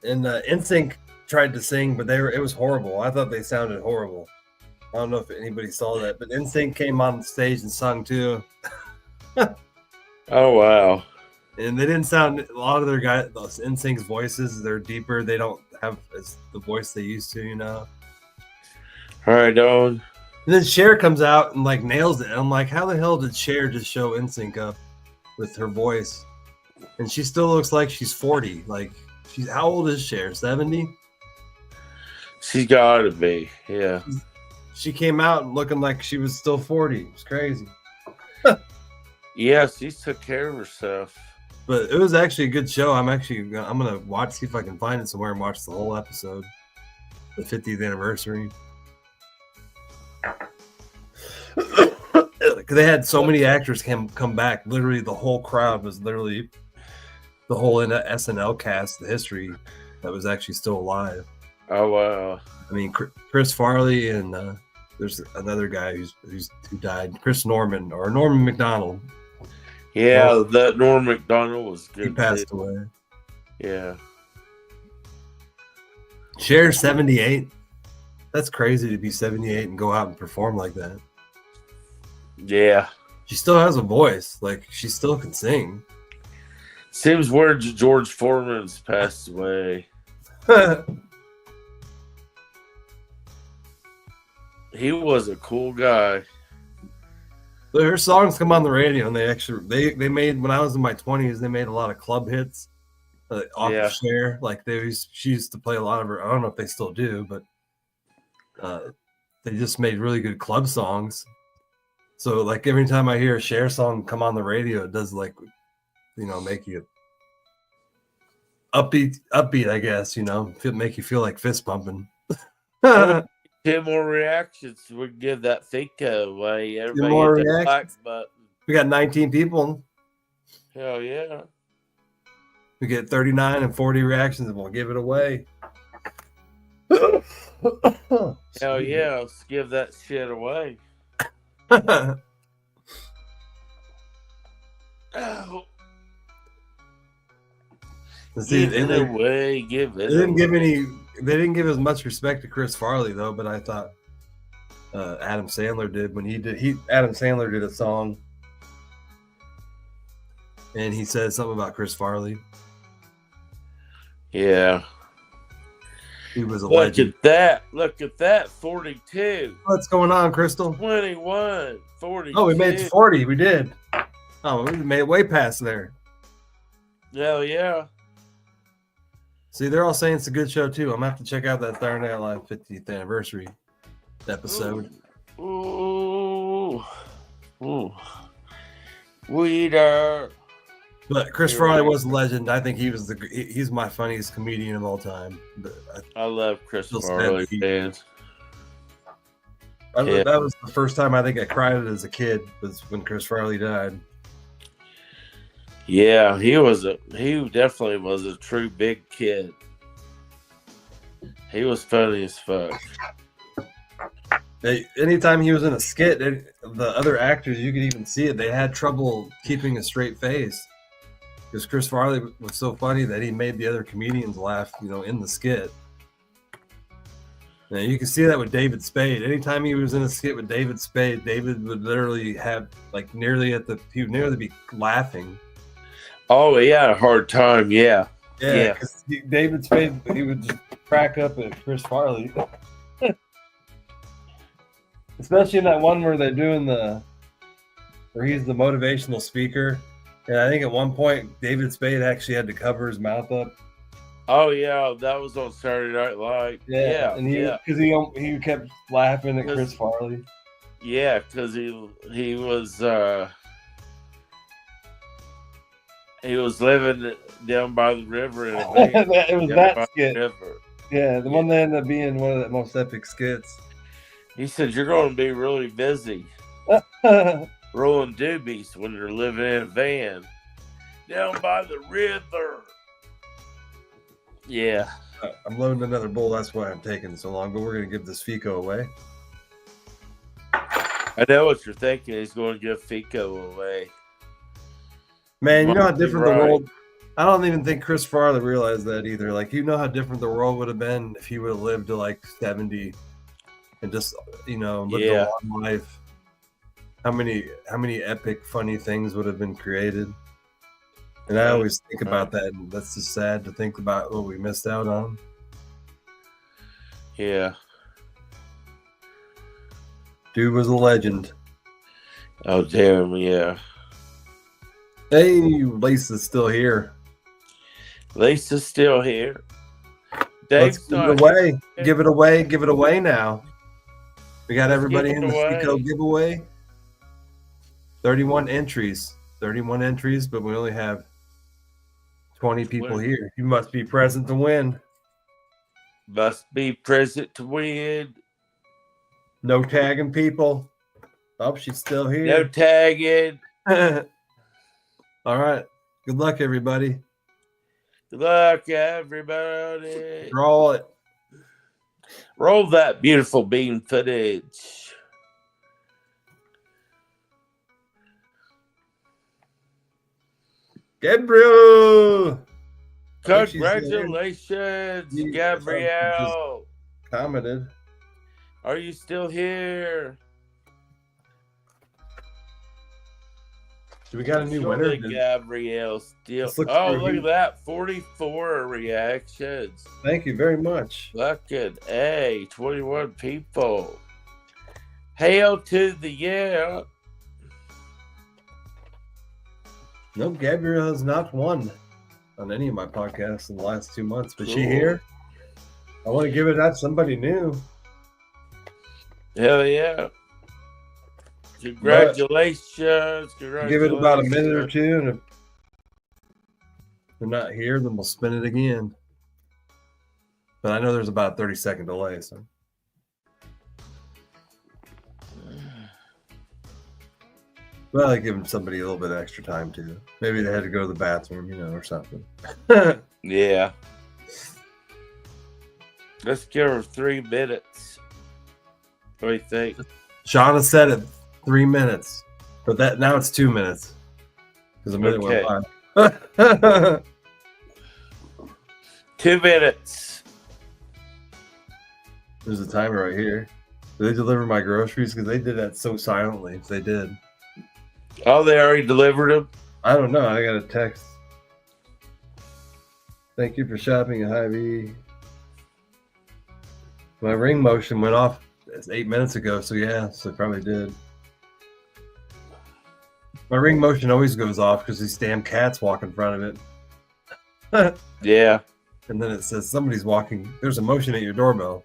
And NSYNC tried to sing, but it was horrible. I thought they sounded horrible. I don't know if anybody saw that, but NSYNC came on stage and sung too. Oh wow! And they didn't sound. A lot of their guys, those NSYNC's voices, they're deeper. They don't have the voice they used to, you know. Right on. And then Cher comes out and like nails it. And I'm like, how the hell did Cher just show NSYNC up with her voice? And she still looks like she's 40. Like, how old is Cher? 70? She's gotta be, yeah. She came out looking like she was still 40. It's crazy. Yeah, she took care of herself. But it was actually a good show. I'm gonna see if I can find it somewhere and watch the whole episode. The 50th anniversary. They had so many actors come back. Literally, the whole crowd was literally the whole SNL cast, the history that was actually still alive. Oh wow! I mean, Chris Farley and there's another guy who died, Chris Norman McDonald. Yeah, that Norm McDonald was good. He passed away. Yeah. Cher 78. That's crazy to be 78 and go out and perform like that. Yeah. She still has a voice. Like, she still can sing. Seems weird George Foreman's passed away. He was a cool guy. Her songs come on the radio, and they made, when I was in my 20s, they made a lot of club hits off of Cher. Like, she used to play a lot of her. I don't know if they still do, but they just made really good club songs. So, like, every time I hear a Cher song come on the radio, it does, like, you know, make you upbeat, I guess, you know, make you feel like fist pumping. 10 more reactions. We can give that FECO away. Everybody hit that like button. We got 19 people. Hell yeah. We get 39 and 40 reactions, and we'll give it away. Hell yeah. Let's give that shit away. Oh. Give it away. Give it away. They didn't give as much respect to Chris Farley though, but I thought Adam Sandler did when Adam Sandler did a song and he said something about Chris Farley. Yeah. He was a legend. Look at that. 42. What's going on, Crystal? 21. 40. Oh, we made 40. We did. Oh, we made it way past there. Hell yeah. See, they're all saying it's a good show too. I'm gonna have to check out that Saturday Night Live 50th anniversary episode. Ooh. Weeder. But Chris Farley was a legend. I think he's my funniest comedian of all time. But I love Chris Farley, man. That was the first time I think I cried as a kid, was when Chris Farley died. Yeah, he definitely was a true big kid. He was funny as fuck. Anytime he was in a skit, the other actors, you could even see it, they had trouble keeping a straight face. Because Chris Farley was so funny that he made the other comedians laugh, you know, in the skit. And you can see that with David Spade. Anytime he was in a skit with David Spade, David would literally have he would nearly be laughing. Oh, he had a hard time, yeah. Yeah, because David Spade, he would just crack up at Chris Farley. Especially in that one where they're doing where he's the motivational speaker And I think at one point David Spade actually had to cover his mouth up. Oh yeah, that was on Saturday Night Live. Yeah, and because he kept laughing at Chris Farley. Yeah, because he was living down by the river in a van. It was that skit. River. Yeah, the one that ended up being one of the most epic skits. He said, "You're going to be really busy rolling doobies when you're living in a van down by the river." Yeah. I'm loading another bowl. That's why I'm taking so long. But we're going to give this FECO away. I know what you're thinking. He's going to give FECO away. Man, you know how different the world... I don't even think Chris Farley realized that either. Like, you know how different the world would have been if he would have lived to like 70 and just, lived a long life. How many epic, funny things would have been created? And I always think about that, and that's just sad to think about what we missed out on. Yeah. Dude was a legend. Oh, damn, yeah. Hey, Lisa's still here. Lisa's still here. Let's give it away. Give it away. Give it away now. We got everybody in the FECO giveaway. 31 entries. 31 entries, but we only have 20 people here. You must be present to win. Must be present to win. No tagging people. Oh, she's still here. No tagging. All right. Good luck, everybody. Good luck, everybody. Roll it. Roll that beautiful bean footage. Gabriel. Congratulations, Gabrielle. Commented. Are you still here? Do we got a new winner? Gabrielle still. Oh, look at that. 44 reactions. Thank you very much. Fucking A. 21 people. Hail to the yeah. No, Gabrielle has not won on any of my podcasts in the last 2 months. But Cool. she here? I want to give it out to somebody new. Hell yeah. Congratulations. Give it about a minute or two, and if they're not here, then we'll spin it again. But I know there's about a 30-second delay, so. Well, I give somebody a little bit extra time too. Maybe they had to go to the bathroom, or something. Yeah. Let's give her 3 minutes. What do you think? Shauna said it 3 minutes, but now it's 2 minutes because a minute went by. 2 minutes. There's a timer right here. Did they deliver my groceries? Because they did that so silently. If they did. Oh, they already delivered them? I don't know. I got a text. Thank you for shopping at Hy-Vee. My ring motion went off 8 minutes ago, so yeah, so it probably did. My ring motion always goes off because these damn cats walk in front of it. Yeah. And then it says somebody's walking. There's a motion at your doorbell.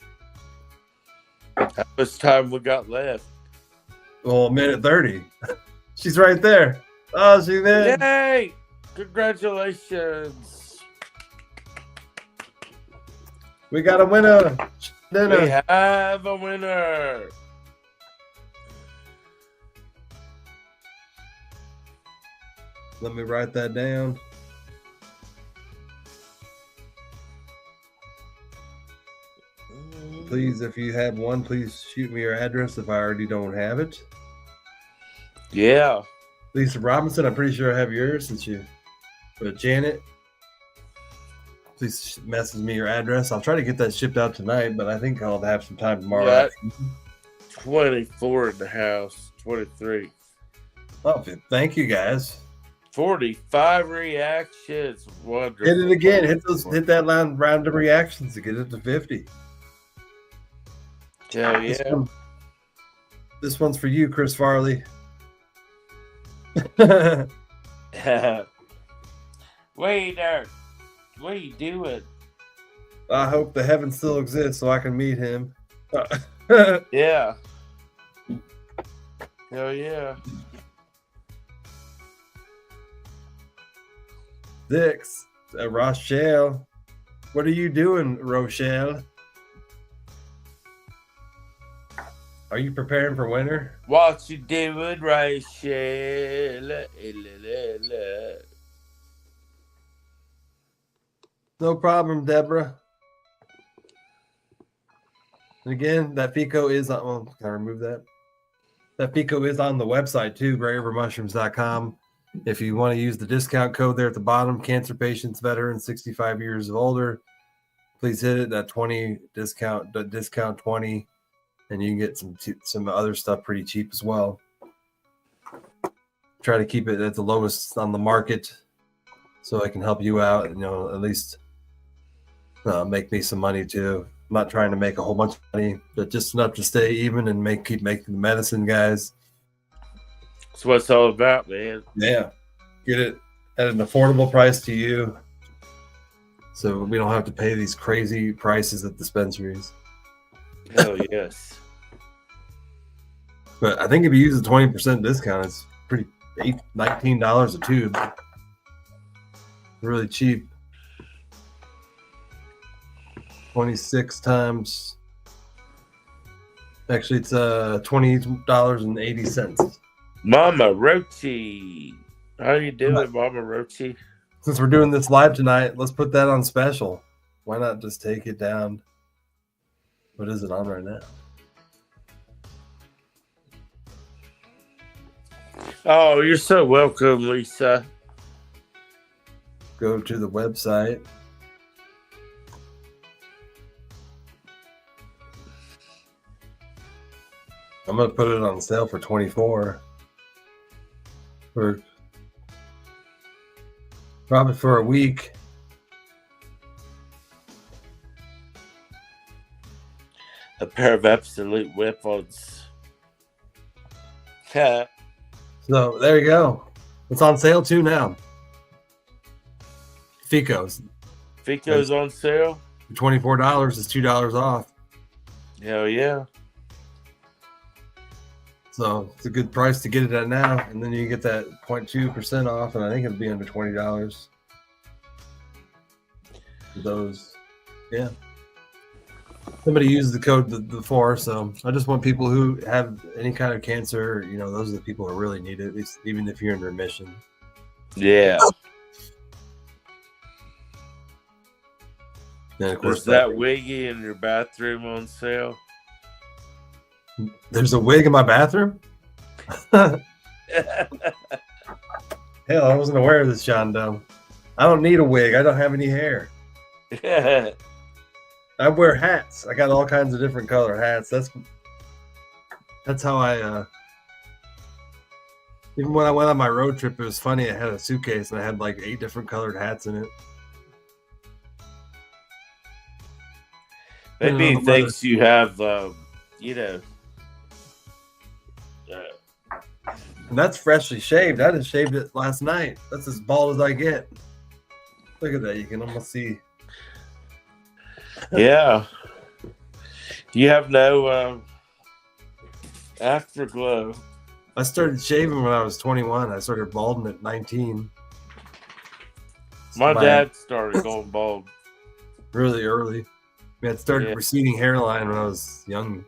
How much time we got left? Well, a minute 30. She's right there. Oh, she's in. Yay! Congratulations. We got a winner. Dinner. We have a winner. Let me write that down. Please, if you have one, please shoot me your address if I already don't have it. Yeah. Lisa Robinson, I'm pretty sure I have yours since you. But Janet, please message me your address. I'll try to get that shipped out tonight, but I think I'll have some time tomorrow. Yeah. 24 in the house. 23. Oh, thank you guys. 45 reactions. Wonderful. Hit it again. Hit that round of reactions to get it to 50. Hell yeah. This one's for you, Chris Farley. Waiter, what are you doing? I hope the heaven still exists so I can meet him. Yeah. Hell yeah. Dix, Rochelle. What are you doing, Rochelle? Are you preparing for winter? What you doing, Rachel? No problem, Deborah. And again, that FECO is on. Well, can I remove that? That FECO is on the website too, grayrivermushrooms.com. If you want to use the discount code there at the bottom, cancer patients, veterans, 65 years of older, please hit it. That 20 discount 20, and you can get some other stuff pretty cheap as well. Try to keep it at the lowest on the market, so I can help you out. And, at least make me some money too. I'm not trying to make a whole bunch of money, but just enough to stay even and keep making the medicine, guys. That's what it's all about, man. Yeah, get it at an affordable price to you, so we don't have to pay these crazy prices at dispensaries. Hell yes. But I think if you use a 20% discount, it's pretty $19 a tube. Really cheap. 26 times. Actually, it's $20.80. Mama Rochi. How you doing, Mama Rochi? Since we're doing this live tonight, let's put that on special. Why not just take it down? What is it on right now? Oh, you're so welcome, Lisa. Go to the website. I'm gonna put it on sale for $24. For probably for a week. A pair of absolute weapons. So there you go. It's on sale too now. FECO's. FECO's on sale. $24 is $2 off. Hell yeah. So it's a good price to get it at now, and then you get that 0.2% off, and I think it'll be under $20. For those, yeah. Somebody used the code before, so I just want people who have any kind of cancer. Those are the people who really need it, even if you're in remission. Yeah. And of course, Is that wiggy in your bathroom on sale? There's a wig in my bathroom? Hell, I wasn't aware of this, John Doe. I don't need a wig. I don't have any hair. I wear hats. I got all kinds of different color hats. That's how I even when I went on my road trip, it was funny. I had a suitcase and I had like 8 different colored hats in it. Maybe he thinks you have, And that's freshly shaved. I just shaved it last night. That's as bald as I get. Look at that. You can almost see. Yeah. You have no afterglow. I started shaving when I was 21. I started balding at 19. My dad started going bald really early. I had started receding hairline when I was young.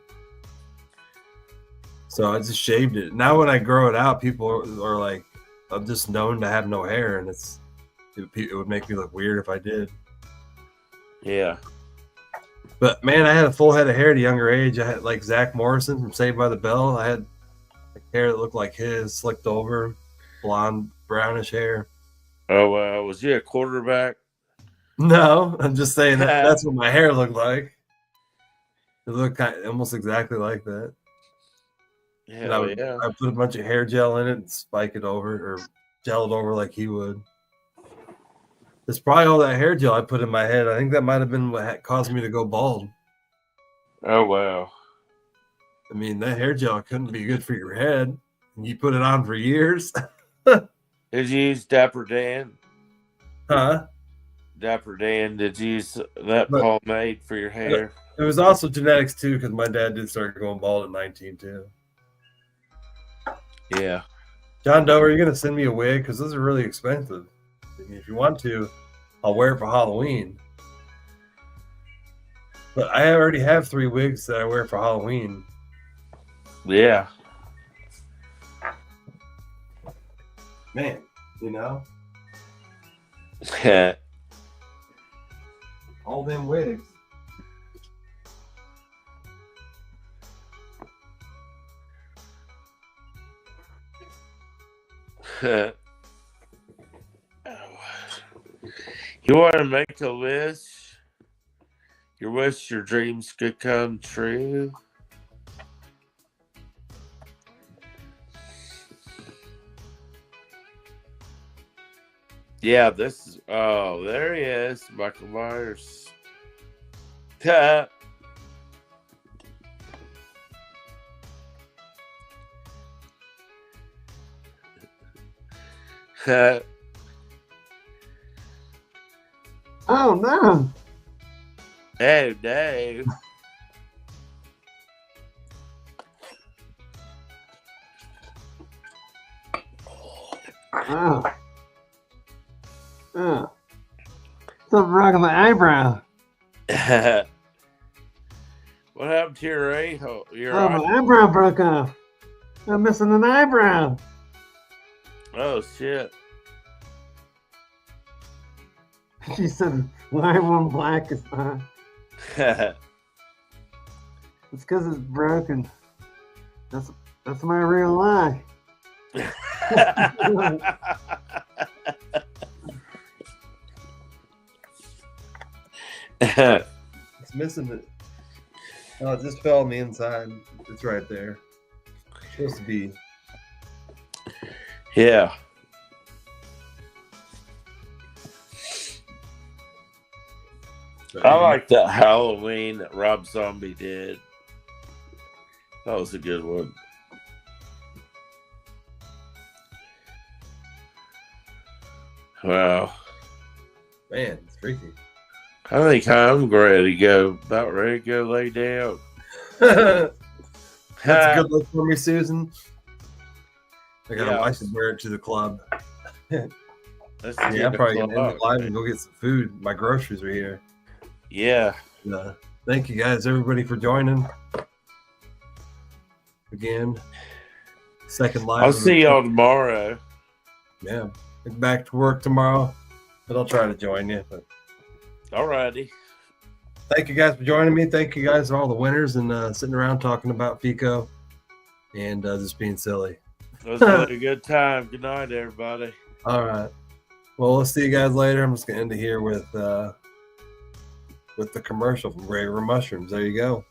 So I just shaved it. Now when I grow it out, people are like, I'm just known to have no hair, and it would make me look weird if I did. Yeah. But man, I had a full head of hair at a younger age. I had like Zach Morrison from Saved by the Bell. I had hair that looked like his, slicked over, blonde, brownish hair. Oh, was he a quarterback? No, I'm just saying that's what my hair looked like. It looked almost exactly like that. I put a bunch of hair gel in it and spike it over, or gel it over like he would. It's probably all that hair gel I put in my head. I think that might have been what caused me to go bald. Oh, wow. I mean, that hair gel couldn't be good for your head. And you put it on for years. Did you use Dapper Dan? Huh? Dapper Dan, did you use that But pomade for your hair? it was also genetics too, because my dad did start going bald at 19 too. Yeah. John Doe, are you gonna send me a wig? Because those are really expensive. I mean, if you want to, I'll wear it for Halloween. But I already have 3 wigs that I wear for Halloween. Yeah. Man, you know, all them wigs. You want to make a wish? Your wish, your dreams could come true. Yeah, this is. Oh, there he is, Michael Myers. Oh no! Oh no! Oh. Oh. Something wrong with my eyebrow. What happened to your a-hole? Your Oh, eye? my eyebrow broke off. I'm missing an eyebrow. Oh shit! She said, "Why one black is not?" It's because it's broken. That's my real eye. It's missing it. Oh, it just fell on the inside. It's right there. It's supposed to be. Yeah. I like that Halloween that Rob Zombie did. That was a good one. Wow. Man, it's freaky. I think I'm ready to go. About ready to go lay down. That's a good look for me, Susan. Yeah. I should wear it to the club. Let's Yeah, get I'm the probably gonna end club. the live and go get some food. My groceries are here. Yeah. Thank you guys, everybody, for joining. Again, second live. I'll of the- see y'all tomorrow. Yeah, get back to work tomorrow, but I'll try to join you. But Alrighty. thank you guys for joining me. Thank you guys for all the winners and sitting around talking about FECO and just being silly. It was a good time. Good night, everybody. All right. Well, we'll see you guys later. I'm just gonna end it here with the commercial from Gravy Mushrooms. There you go.